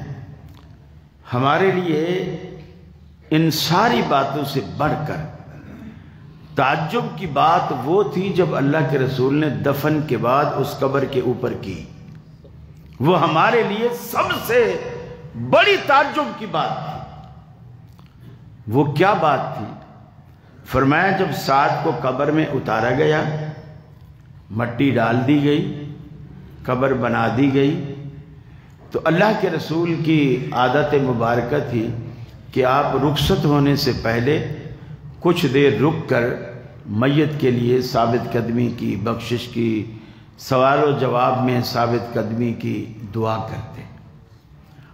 ہمارے لیے ان ساری باتوں سے بڑھ کر تعجب کی بات وہ تھی جب اللہ کے رسول نے دفن کے بعد اس قبر کے اوپر کی، وہ ہمارے لیے سب سے بڑی تعجب کی بات تھی۔ وہ کیا بات تھی؟ فرمایا جب سعد کو قبر میں اتارا گیا، مٹی ڈال دی گئی، قبر بنا دی گئی، تو اللہ کے رسول کی عادت مبارکہ تھی کہ آپ رخصت ہونے سے پہلے کچھ دیر رک کر میت کے لیے ثابت قدمی کی، بخشش کی، سوال و جواب میں ثابت قدمی کی دعا کرتے،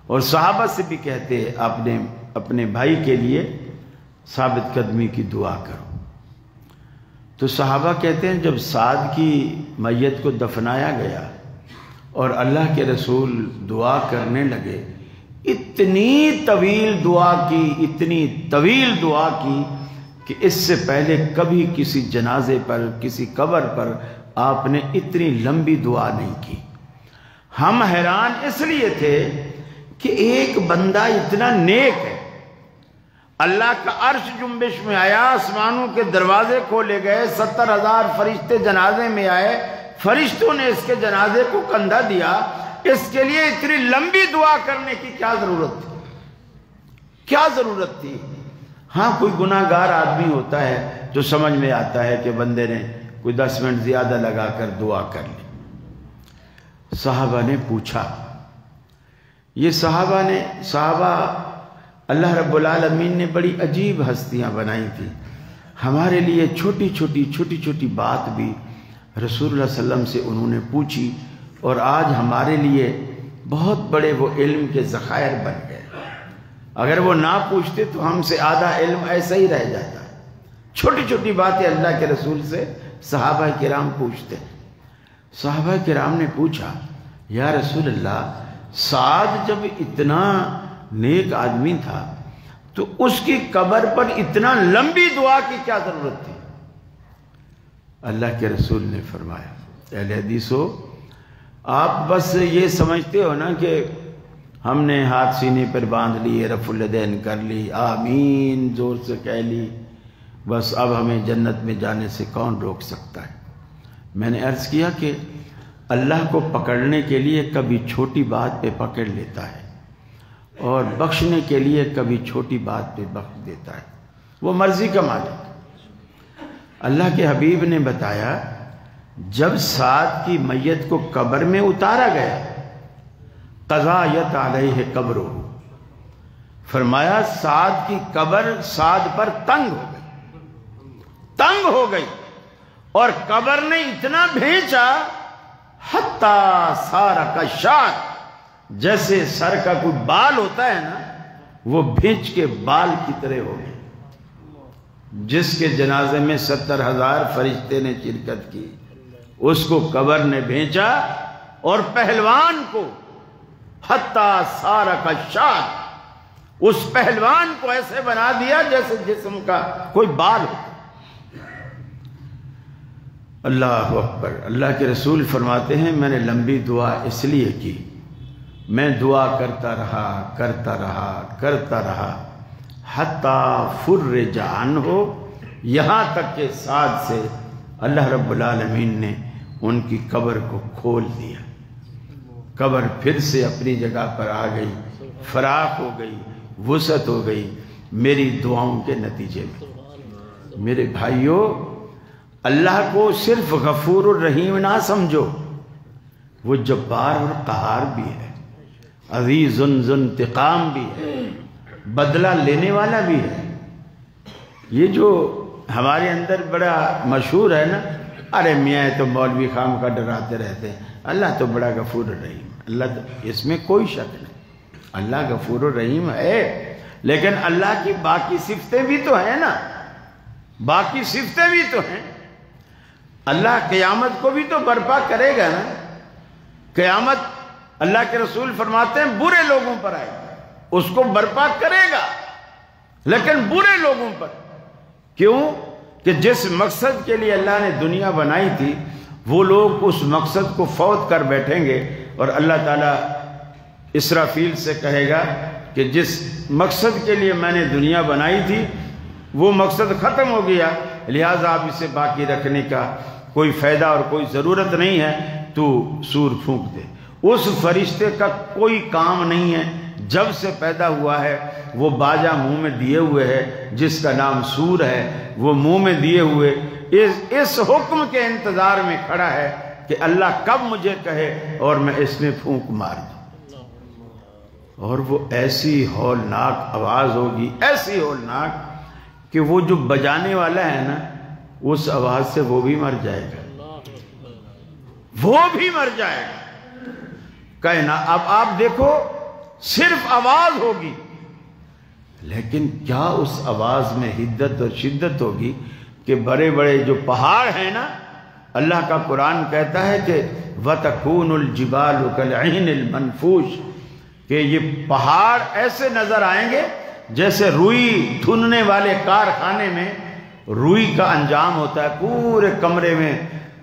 اور صحابہ سے بھی کہتے اپنے بھائی کے لیے ثابت قدمی کی دعا کرو۔ تو صحابہ کہتے ہیں جب سعد کی میت کو دفنایا گیا اور اللہ کے رسول دعا کرنے لگے، اتنی طویل دعا کی، اتنی طویل دعا کی کہ اس سے پہلے کبھی کسی جنازے پر، کسی قبر پر آپ نے اتنی لمبی دعا نہیں کی۔ ہم حیران اس لیے تھے کہ ایک بندہ اتنا نیک ہے، اللہ کا عرش جنبش میں آیا، آسمانوں کے دروازے کھولے گئے، 70,000 فرشتے جنازے میں آئے، فرشتوں نے اس کے جنازے کو کندھا دیا، اس کے لیے اتنی لمبی دعا کرنے کی کیا ضرورت تھی؟ کیا ضرورت تھی؟ ہاں کوئی گناہ گار آدمی ہوتا ہے جو سمجھ میں آتا ہے کہ بندے نے کوئی 10 منٹ زیادہ لگا کر دعا کر لی۔ صحابہ نے پوچھا، یہ صحابہ اللہ رب العالمین نے بڑی عجیب ہستیاں بنائی تھی، ہمارے لیے چھوٹی چھوٹی بات بھی رسول اللہ صلی اللہ علیہ وسلم سے انہوں نے پوچھی، اور آج ہمارے لیے بہت بڑے وہ علم کے ذخائر بن گئے۔ اگر وہ نہ پوچھتے تو ہم سے آدھا علم ایسا ہی رہ جاتا۔ چھوٹی چھوٹی باتیں اللہ کے رسول سے صحابہ کرام پوچھتے۔ صحابہ کرام نے پوچھا یا رسول اللہ، سعد جب اتنا نیک آدمی تھا تو اس کی قبر پر اتنا لمبی دعا کی کیا ضرورت تھی؟ اللہ کے رسول نے فرمایا اہل حدیثو، آپ بس یہ سمجھتے ہو نا کہ ہم نے ہاتھ سینے پر باندھ لیے، رفع الیدین کر لی، آمین زور سے کہہ لی، بس اب ہمیں جنت میں جانے سے کون روک سکتا ہے؟ میں نے عرض کیا کہ اللہ کو پکڑنے کے لیے کبھی چھوٹی بات پہ پکڑ لیتا ہے اور بخشنے کے لیے کبھی چھوٹی بات پہ بخش دیتا ہے، وہ مرضی کا مالک۔ اللہ کے حبیب نے بتایا جب سعد کی میت کو قبر میں اتارا گیا، قضایت علیہ قبرہ، فرمایا سعد کی قبر سعد پر تنگ ہو گئی اور قبر نے اتنا بھینچا حتی صار کالشعر، جیسے سر کا کوئی بال ہوتا ہے نا، وہ بھینچ کے بال کی طرح ہو گئے۔ جس کے جنازے میں 70,000 فرشتے نے شرکت کی، اس کو قبر نے بھینچا، اور پہلوان کو حتی صار کالشعر، اس پہلوان کو ایسے بنا دیا جیسے جسم کا کوئی بال ہو۔ اللہ اکبر۔ اللہ کے رسول فرماتے ہیں میں نے لمبی دعا اس لیے کی، میں دعا کرتا رہا حتیٰ فرج عنہ، یہاں تک کہ ساتھ سے اللہ رب العالمین نے ان کی قبر کو کھول دیا، قبر پھر سے اپنی جگہ پر آ گئی، فراخ ہو گئی، وسعت ہو گئی میری دعاؤں کے نتیجے میں۔ میرے بھائیوں، اللہ کو صرف غفور الرحیم نہ سمجھو، وہ جبار اور قہار بھی ہے، عزیز ذو انتقام بھی ہے، بدلہ لینے والا بھی ہے۔ یہ جو ہمارے اندر بڑا مشہور ہے نا، ارے میاں تو مولوی خام کا ڈراتے رہتے ہیں، اللہ تو بڑا غفور الرحیم، اللہ تو اس میں کوئی شک نہیں، اللہ غفور الرحیم ہے، لیکن اللہ کی باقی صفتیں بھی تو ہیں نا، باقی صفتیں بھی تو ہیں۔ اللہ قیامت کو بھی تو برپا کرے گا نا۔ قیامت اللہ کے رسول فرماتے ہیں برے لوگوں پر آئے گا، اس کو برپا کرے گا لیکن برے لوگوں پر۔ کیوں؟ کہ جس مقصد کے لیے اللہ نے دنیا بنائی تھی وہ لوگ اس مقصد کو فوت کر بیٹھیں گے، اور اللہ تعالیٰ اسرافیل سے کہے گا کہ جس مقصد کے لیے میں نے دنیا بنائی تھی وہ مقصد ختم ہو گیا، لہٰذا اب اسے باقی رکھنے کا کوئی فائدہ اور کوئی ضرورت نہیں ہے، تو سور پھونک دے۔ اس فرشتے کا کوئی کام نہیں ہے، جب سے پیدا ہوا ہے وہ باجا منہ میں دیے ہوئے ہے جس کا نام سور ہے، وہ منہ میں دیے ہوئے اس حکم کے انتظار میں کھڑا ہے کہ اللہ کب مجھے کہے اور میں اس میں پھونک مار دوں۔ اور وہ ایسی ہولناک آواز ہوگی، ایسی ہولناک کہ وہ جو بجانے والا ہے نا اس آواز سے وہ بھی مر جائے گا، وہ بھی مر جائے گا۔ کہنا اب آپ دیکھو صرف آواز ہوگی، لیکن کیا اس آواز میں حدت اور شدت ہوگی کہ بڑے بڑے جو پہاڑ ہیں نا، اللہ کا قرآن کہتا ہے کہ وَتَكُونُ الْجِبَالُ كَالْعِهْنِ الْمَنْفُوشِ، کہ یہ پہاڑ ایسے نظر آئیں گے جیسے روئی دھننے والے کارخانے میں روئی کا انجام ہوتا ہے، پورے کمرے میں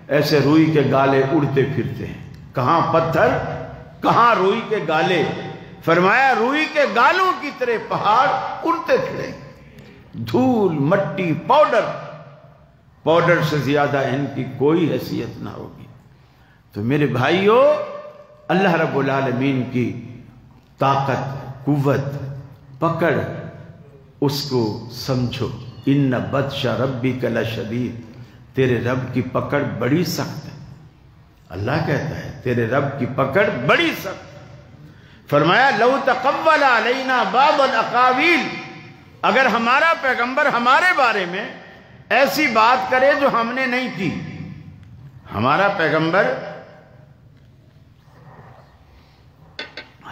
ایسے روئی کے گالے اڑتے پھرتے ہیں، کہاں پتھر کہاں روئی کے گالے۔ فرمایا روئی کے گالوں کی طرح پہاڑ اڑتے پھریں، دھول مٹی پاؤڈر سے زیادہ ان کی کوئی حیثیت نہ ہوگی۔ تو میرے بھائیوں، اللہ رب العالمین کی طاقت، قوت، پکڑ، اس کو سمجھو۔ ان بطش ربک لشدید، تیرے رب کی پکڑ بڑی سخت ہے۔ اللہ کہتا ہے تیرے رب کی پکڑ بڑی سخت۔ فرمایا لو تقول علینا بعض الاقاویل، اگر ہمارا پیغمبر ہمارے بارے میں ایسی بات کرے جو ہم نے نہیں کی، ہمارا پیغمبر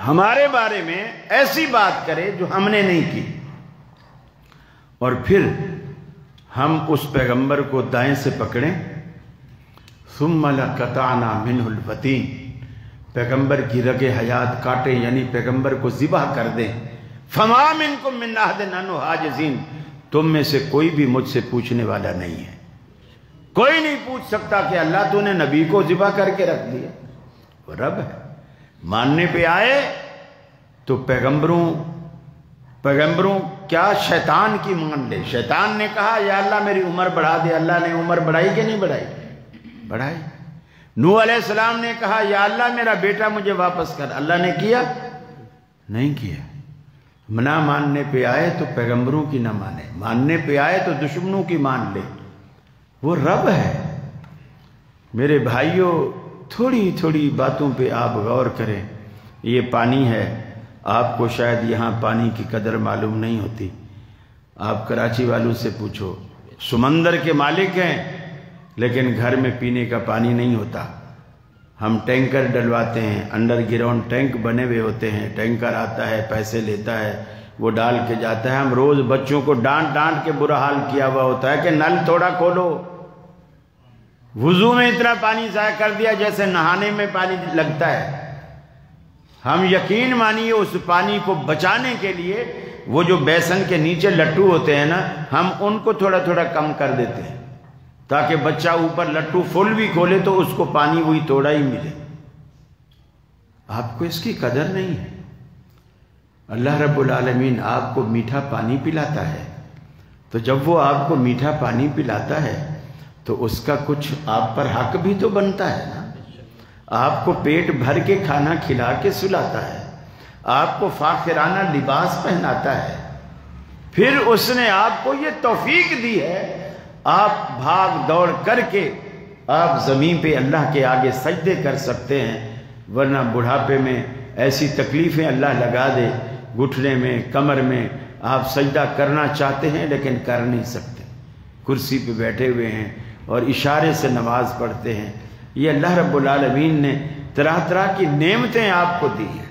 ہمارے بارے میں ایسی بات کرے جو ہم نے نہیں کی، اور پھر ہم اس پیغمبر کو دائیں سے پکڑیں، ثم لقطعنا منہ الوتین، پیغمبر کی رگ حیات کاٹیں، یعنی پیغمبر کو ذبح کر دیں۔ فما منکم من احد عنہ حاجزین، تم میں سے کوئی بھی مجھ سے پوچھنے والا نہیں ہے، کوئی نہیں پوچھ سکتا کہ اللہ تو نے نبی کو ذبح کر کے رکھ دیا، وہ رب ہے۔ ماننے پہ آئے تو پیغمبروں کیا شیطان کی مان لے۔ شیطان نے کہا یا اللہ میری عمر بڑھا دے، اللہ نے عمر بڑھائی کہ نہیں بڑھائی؟ بڑھائی۔ نوح علیہ السلام نے کہا یا اللہ میرا بیٹا مجھے واپس کر، اللہ نے کیا؟ نہیں کیا۔ نہ ماننے پہ آئے تو پیغمبروں کی نہ مانے، ماننے پہ آئے تو دشمنوں کی مان لے، وہ رب ہے۔ میرے بھائیوں، تھوڑی تھوڑی باتوں پہ آپ غور کریں۔ یہ پانی ہے، آپ کو شاید یہاں پانی کی قدر معلوم نہیں ہوتی، آپ کراچی والوں سے پوچھو، سمندر کے مالک ہیں لیکن گھر میں پینے کا پانی نہیں ہوتا۔ ہم ٹینکر ڈلواتے ہیں، انڈر گراؤنڈ ٹینک بنے ہوئے ہوتے ہیں، ٹینکر آتا ہے، پیسے لیتا ہے، وہ ڈال کے جاتا ہے۔ ہم روز بچوں کو ڈانٹ کے برا حال کیا ہوا ہوتا ہے کہ نل تھوڑا کھولو، وضو میں اتنا پانی ضائع کر دیا جیسے نہانے میں پانی لگتا ہے۔ ہم یقین مانیے اس پانی کو بچانے کے لیے وہ جو بیسن کے نیچے لٹو ہوتے ہیں نا، ہم ان کو تھوڑا تھوڑا کم کر دیتے ہیں تاکہ بچہ اوپر لٹو فل بھی کھولے تو اس کو پانی وہی تھوڑا ہی ملے۔ آپ کو اس کی قدر نہیں ہے۔ اللہ رب العالمین آپ کو میٹھا پانی پلاتا ہے، تو جب وہ آپ کو میٹھا پانی پلاتا ہے تو اس کا کچھ آپ پر حق بھی تو بنتا ہے نا۔ آپ کو پیٹ بھر کے کھانا کھلا کے سلاتا ہے، آپ کو فاخرانہ لباس پہناتا ہے، پھر اس نے آپ کو یہ توفیق دی ہے، آپ بھاگ دوڑ کر کے آپ زمین پہ اللہ کے آگے سجدے کر سکتے ہیں، ورنہ بڑھاپے میں ایسی تکلیفیں اللہ لگا دے، گھٹنے میں کمر میں آپ سجدہ کرنا چاہتے ہیں لیکن کر نہیں سکتے، کرسی پہ بیٹھے ہوئے ہیں اور اشارے سے نماز پڑھتے ہیں۔ یہ اللہ رب العالمین نے طرح طرح کی نعمتیں آپ کو دی ہیں۔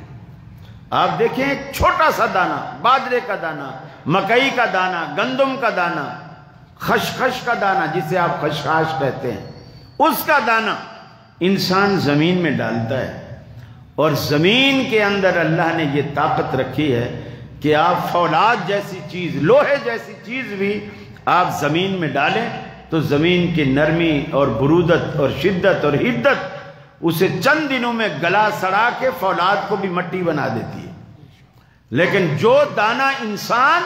آپ دیکھیں ایک چھوٹا سا دانہ، باجرے کا دانہ، مکئی کا دانہ، گندم کا دانہ، خشخش کا دانہ جسے آپ خشخاش کہتے ہیں، اس کا دانہ انسان زمین میں ڈالتا ہے، اور زمین کے اندر اللہ نے یہ طاقت رکھی ہے کہ آپ فولاد جیسی چیز، لوہے جیسی چیز بھی آپ زمین میں ڈالیں تو زمین کی نرمی اور برودت اور شدت اور حدت اسے چند دنوں میں گلا سڑا کے فولاد کو بھی مٹی بنا دیتی ہے۔ لیکن جو دانہ انسان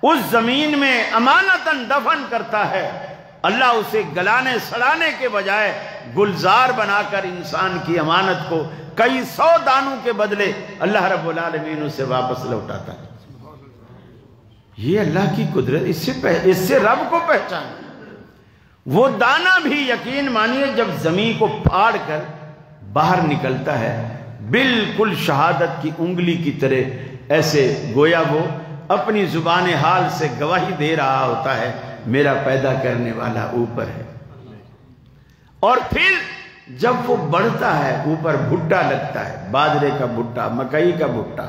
اس زمین میں امانتاً دفن کرتا ہے، اللہ اسے گلانے سڑانے کے بجائے گلزار بنا کر انسان کی امانت کو کئی 100 دانوں کے بدلے اللہ رب العالمین اسے واپس لوٹاتا ہے۔ یہ اللہ کی قدرت، اس سے رب کو پہچان۔ وہ دانہ بھی یقین مانیے جب زمین کو پھاڑ کر باہر نکلتا ہے، بالکل شہادت کی انگلی کی طرح، ایسے گویا وہ اپنی زبان حال سے گواہی دے رہا ہوتا ہے میرا پیدا کرنے والا اوپر ہے۔ اور پھر جب وہ بڑھتا ہے اوپر بھٹا لگتا ہے، باجرے کا بھٹا، مکئی کا بھٹا،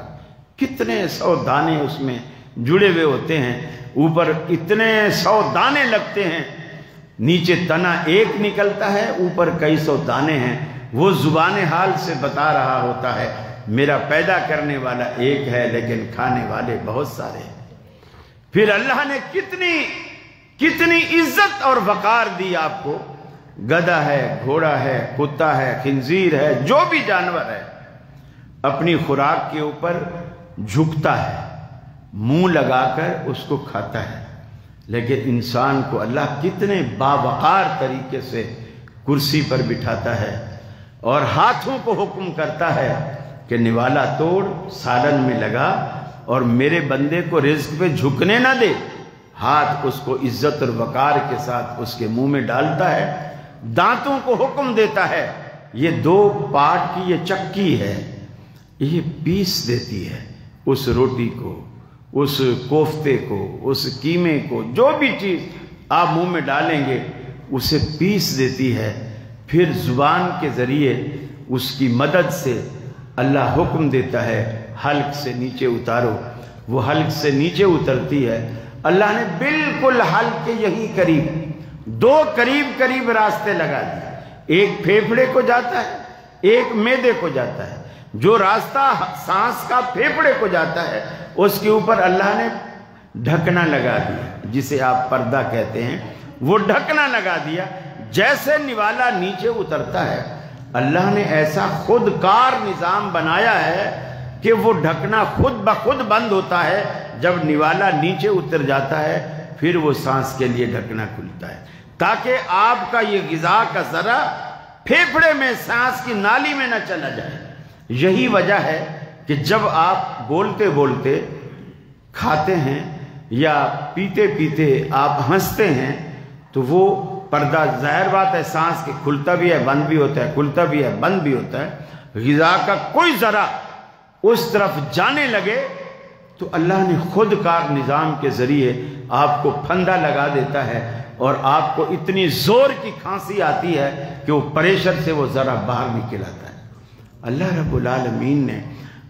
کتنے 100 دانے اس میں جڑے ہوئے ہوتے ہیں، اوپر اتنے 100 دانے لگتے ہیں، نیچے تنا ایک نکلتا ہے، اوپر کئی 100 دانے ہیں۔ وہ زبان حال سے بتا رہا ہوتا ہے میرا پیدا کرنے والا ایک ہے لیکن کھانے والے بہت سارے ہیں۔ پھر اللہ نے کتنی عزت اور وقار دی آپ کو۔ گدھا ہے، گھوڑا ہے، کتا ہے، خنزیر ہے، جو بھی جانور ہے اپنی خوراک کے اوپر جھکتا ہے، منہ لگا کر اس کو کھاتا ہے، لیکن انسان کو اللہ کتنے باوقار طریقے سے کرسی پر بٹھاتا ہے اور ہاتھوں کو حکم کرتا ہے کہ نوالا توڑ، سالن میں لگا، اور میرے بندے کو رزق پہ جھکنے نہ دے۔ ہاتھ اس کو عزت اور وقار کے ساتھ اس کے منہ میں ڈالتا ہے، دانتوں کو حکم دیتا ہے یہ 2 پاٹ کی یہ چکی ہے، یہ پیس دیتی ہے اس روٹی کو، اس کوفتے کو، اس قیمے کو، جو بھی چیز آپ منہ میں ڈالیں گے اسے پیس دیتی ہے۔ پھر زبان کے ذریعے اس کی مدد سے اللہ حکم دیتا ہے حلق سے نیچے اتارو، وہ حلق سے نیچے اترتی ہے۔ اللہ نے بالکل حلق کے یہی قریب 2 قریب راستے لگا دیے، ایک پھیپھڑے کو جاتا ہے، ایک معدے کو جاتا ہے۔ جو راستہ سانس کا پھیپھڑے کو جاتا ہے اس کے اوپر اللہ نے ڈھکنا لگا دیا، جسے آپ پردہ کہتے ہیں، وہ ڈھکنا لگا دیا۔ جیسے نوالا نیچے اترتا ہے اللہ نے ایسا خودکار نظام بنایا ہے کہ وہ ڈھکنا خود بخود بند ہوتا ہے۔ جب نوالا نیچے اتر جاتا ہے پھر وہ سانس کے لیے ڈھکنا کھلتا ہے، تاکہ آپ کا یہ غذا کا ذرہ پھیپھڑے میں، سانس کی نالی میں نہ چلا جائے۔ یہی وجہ ہے کہ جب آپ بولتے بولتے کھاتے ہیں یا پیتے پیتے آپ ہنستے ہیں تو وہ پردہ، ظاہر بات ہے سانس کے کھلتا بھی ہے بند بھی ہوتا ہے، کھلتا بھی ہے بند بھی ہوتا ہے، غذا کا کوئی ذرہ اس طرف جانے لگے تو اللہ نے خود کار نظام کے ذریعے آپ کو پھندا لگا دیتا ہے اور آپ کو اتنی زور کی کھانسی آتی ہے کہ وہ پریشر سے وہ ذرا باہر نکل آتا ہے۔ اللہ رب العالمین نے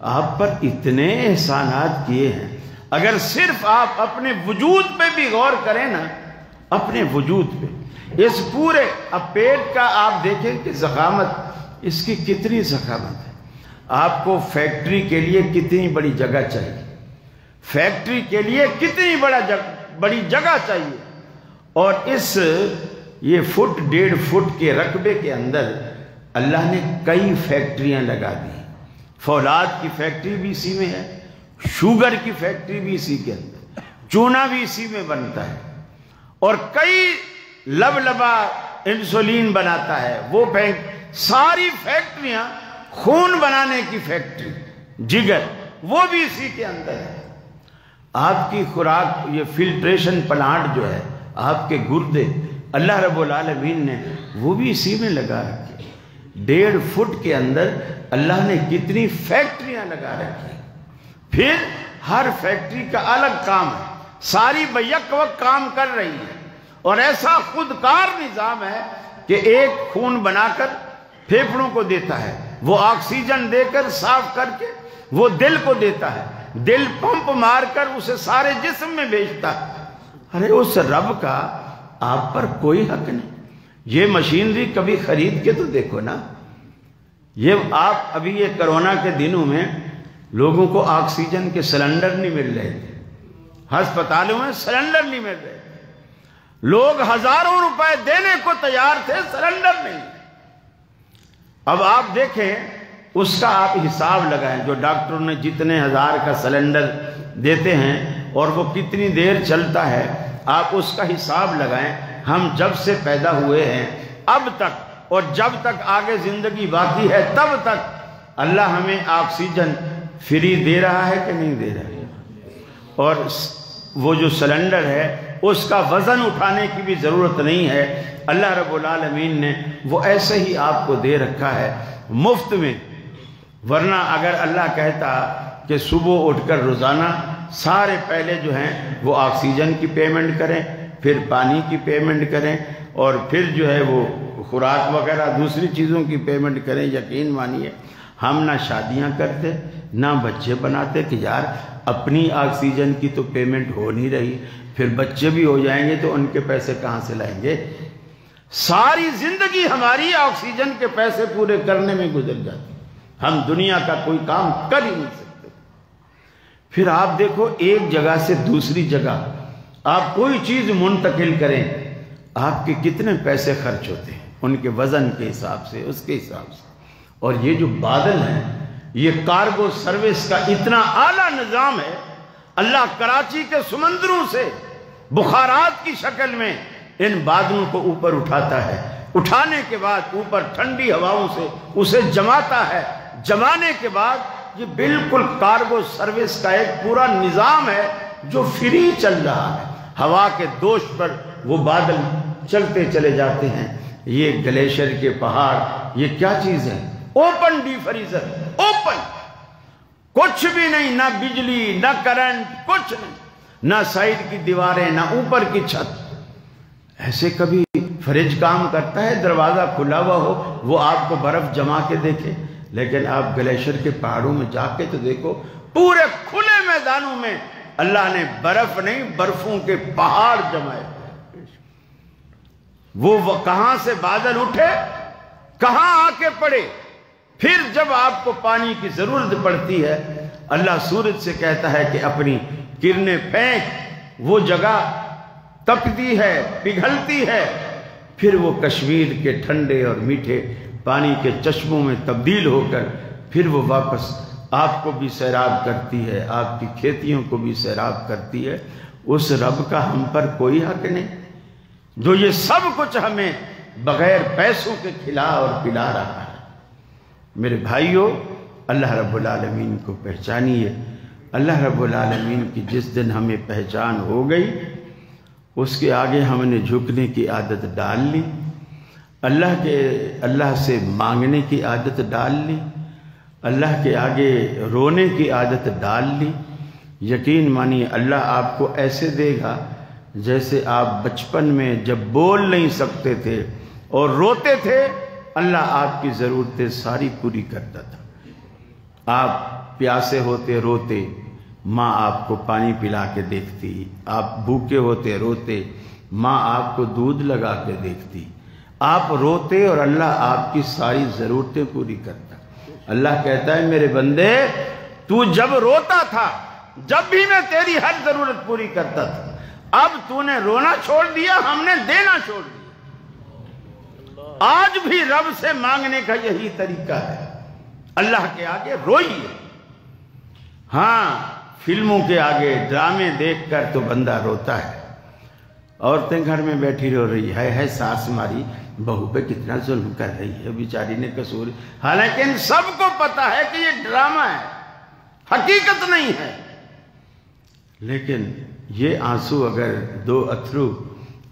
آپ پر اتنے احسانات کیے ہیں، اگر صرف آپ اپنے وجود پہ بھی غور کریں نا، اپنے وجود پہ، اس پورے اب پیٹ کا آپ دیکھیں کہ ضخامت اس کی کتنی ضخامت ہے۔ آپ کو فیکٹری کے لیے کتنی بڑی جگہ چاہیے، فیکٹری کے لیے کتنی بڑی جگہ چاہیے، اور اس یہ 1.5 فٹ کے رقبے کے اندر اللہ نے کئی فیکٹریاں لگا دی۔ فولاد کی فیکٹری بھی اسی میں ہے، شوگر کی فیکٹری بھی اسی کے اندر، چونا بھی اسی میں بنتا ہے، اور کئی لبلبا انسولین بناتا ہے وہ ساری فیکٹریاں، خون بنانے کی فیکٹری، جگر، وہ بھی اسی کے اندر ہے۔ آپ کی خوراک، یہ فلٹریشن پلانٹ جو ہے، آپ کے گردے، اللہ رب العالمین نے وہ بھی اسی میں لگا رکھے۔ 1.5 فٹ کے اندر اللہ نے کتنی فیکٹریاں لگا رکھی، پھر ہر فیکٹری کا الگ کام ہے، ساری بیک وقت کام کر رہی ہے، اور ایسا خودکار نظام ہے کہ ایک خون بنا کر پھیپھڑوں کو دیتا ہے، وہ آکسیجن دے کر صاف کر کے وہ دل کو دیتا ہے، دل پمپ مار کر اسے سارے جسم میں بھیجتا ہے۔ ارے اس رب کا آپ پر کوئی حق نہیں۔ یہ مشینری کبھی خرید کے تو دیکھو نا، یہ آپ ابھی یہ کرونا کے دنوں میں لوگوں کو آکسیجن کے سلنڈر نہیں مل رہے تھے، ہسپتالوں میں سلنڈر نہیں مل رہے تھے، لوگ ہزاروں روپے دینے کو تیار تھے، سلنڈر نہیں۔ اب آپ دیکھیں اس کا آپ حساب لگائیں، جو ڈاکٹروں نے جتنے ہزار کا سلنڈر دیتے ہیں اور وہ کتنی دیر چلتا ہے، آپ اس کا حساب لگائیں۔ ہم جب سے پیدا ہوئے ہیں اب تک، اور جب تک آگے زندگی باقی ہے تب تک، اللہ ہمیں آکسیجن فری دے رہا ہے کہ نہیں دے رہا ہے؟ اور وہ جو سلنڈر ہے اس کا وزن اٹھانے کی بھی ضرورت نہیں ہے، اللہ رب العالمین نے وہ ایسے ہی آپ کو دے رکھا ہے مفت میں۔ ورنہ اگر اللہ کہتا کہ صبح اٹھ کر روزانہ سارے پہلے جو ہیں وہ آکسیجن کی پیمنٹ کریں، پھر پانی کی پیمنٹ کریں، اور پھر جو ہے وہ خوراک وغیرہ دوسری چیزوں کی پیمنٹ کریں، یقین مانیے ہم نہ شادیاں کرتے نہ بچے بناتے کہ یار اپنی آکسیجن کی تو پیمنٹ ہو نہیں رہی، پھر بچے بھی ہو جائیں گے تو ان کے پیسے کہاں سے لائیں گے؟ ساری زندگی ہماری آکسیجن کے پیسے پورے کرنے میں گزر جاتی، ہم دنیا کا کوئی کام کر ہی نہیں سکتے۔ پھر آپ دیکھو ایک جگہ سے دوسری جگہ آپ کوئی چیز منتقل کریں، آپ کے کتنے پیسے خرچ ہوتے ہیں، ان کے وزن کے حساب سے، اس کے حساب سے۔ اور یہ جو بادل ہیں، یہ کارگو سروس کا اتنا اعلیٰ نظام ہے، اللہ کراچی کے سمندروں سے بخارات کی شکل میں ان بادلوں کو اوپر اٹھاتا ہے، اٹھانے کے بعد اوپر ٹھنڈی ہواؤں سے اسے جماتا ہے، جمانے کے بعد یہ بالکل کارگو سروس کا ایک پورا نظام ہے جو فری چل رہا ہے۔ ہوا کے دوش پر وہ بادل چلتے چلے جاتے ہیں۔ یہ گلیشیر کے پہاڑ، یہ کیا چیز ہے؟ اوپن ڈی فریزر، اوپن، کچھ بھی نہیں، نہ بجلی نہ کرنٹ، کچھ نہیں، نہ سائڈ کی دیواریں نہ اوپر کی چھت۔ ایسے کبھی فریج کام کرتا ہے دروازہ کھلا ہوا ہو وہ آپ کو برف جما کے دیکھے؟ لیکن آپ گلیشیر کے پہاڑوں میں جا کے تو دیکھو، پورے کھلے میدانوں میں اللہ نے برف نہیں برفوں کے پہاڑ جمائے۔ وہ کہاں سے بادل اٹھے، کہاں آ کے پڑے، پھر جب آپ کو پانی کی ضرورت پڑتی ہے اللہ سورج سے کہتا ہے کہ اپنی کرنیں پھینک، وہ جگہ تپتی ہے، پگھلتی ہے، پھر وہ کشمیر کے ٹھنڈے اور میٹھے پانی کے چشموں میں تبدیل ہو کر پھر وہ واپس آپ کو بھی سیراب کرتی ہے، آپ کی کھیتیوں کو بھی سیراب کرتی ہے۔ اس رب کا ہم پر کوئی حق نہیں جو یہ سب کچھ ہمیں بغیر پیسوں کے کھلا اور پلا رہا ہے۔ میرے بھائیوں، اللہ رب العالمین کو پہچانیے۔ اللہ رب العالمین کی جس دن ہمیں پہچان ہو گئی اس کے آگے ہم نے جھکنے کی عادت ڈال لی، اللہ سے مانگنے کی عادت ڈال لی، اللہ کے آگے رونے کی عادت ڈال لی۔ یقین مانیے اللہ آپ کو ایسے دے گا جیسے آپ بچپن میں جب بول نہیں سکتے تھے اور روتے تھے، اللہ آپ کی ضرورتیں ساری پوری کرتا تھا۔ آپ پیاسے ہوتے روتے، ماں آپ کو پانی پلا کے دیکھتی، آپ بھوکے ہوتے روتے، ماں آپ کو دودھ لگا کے دیکھتی، آپ روتے اور اللہ آپ کی ساری ضرورتیں پوری کرتا۔ اللہ کہتا ہے میرے بندے، تو جب روتا تھا، جب بھی میں تیری ہر ضرورت پوری کرتا تھا، اب تو نے رونا چھوڑ دیا، ہم نے دینا چھوڑ دیا۔ آج بھی رب سے مانگنے کا یہی طریقہ ہے۔ اللہ کے آگے روئیے۔ ہاں فلموں کے آگے ڈرامے دیکھ کر تو بندہ روتا ہے۔ عورتیں گھر میں بیٹھی رو رہی ہے ساس ہماری بہو پہ کتنا ظلم کر رہی ہے، بیچاری نے قصور، حالانکہ ان سب کو پتا ہے کہ یہ ڈرامہ ہے، حقیقت نہیں ہے۔ لیکن یہ آنسو اگر دو اتھرو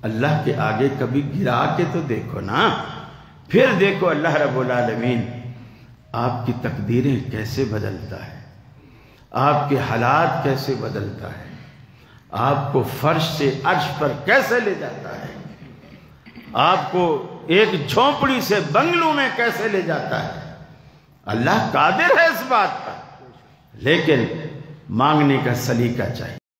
اللہ کے آگے کبھی گرا کے تو دیکھو نا، پھر دیکھو اللہ رب العالمین آپ کی تقدیریں کیسے بدلتا ہے، آپ کے حالات کیسے بدلتا ہے، آپ کو فرش سے عرش پر کیسے لے جاتا ہے، آپ کو ایک جھونپڑی سے بنگلوں میں کیسے لے جاتا ہے۔ اللہ قادر ہے اس بات پر، لیکن مانگنے کا سلیقہ چاہیے۔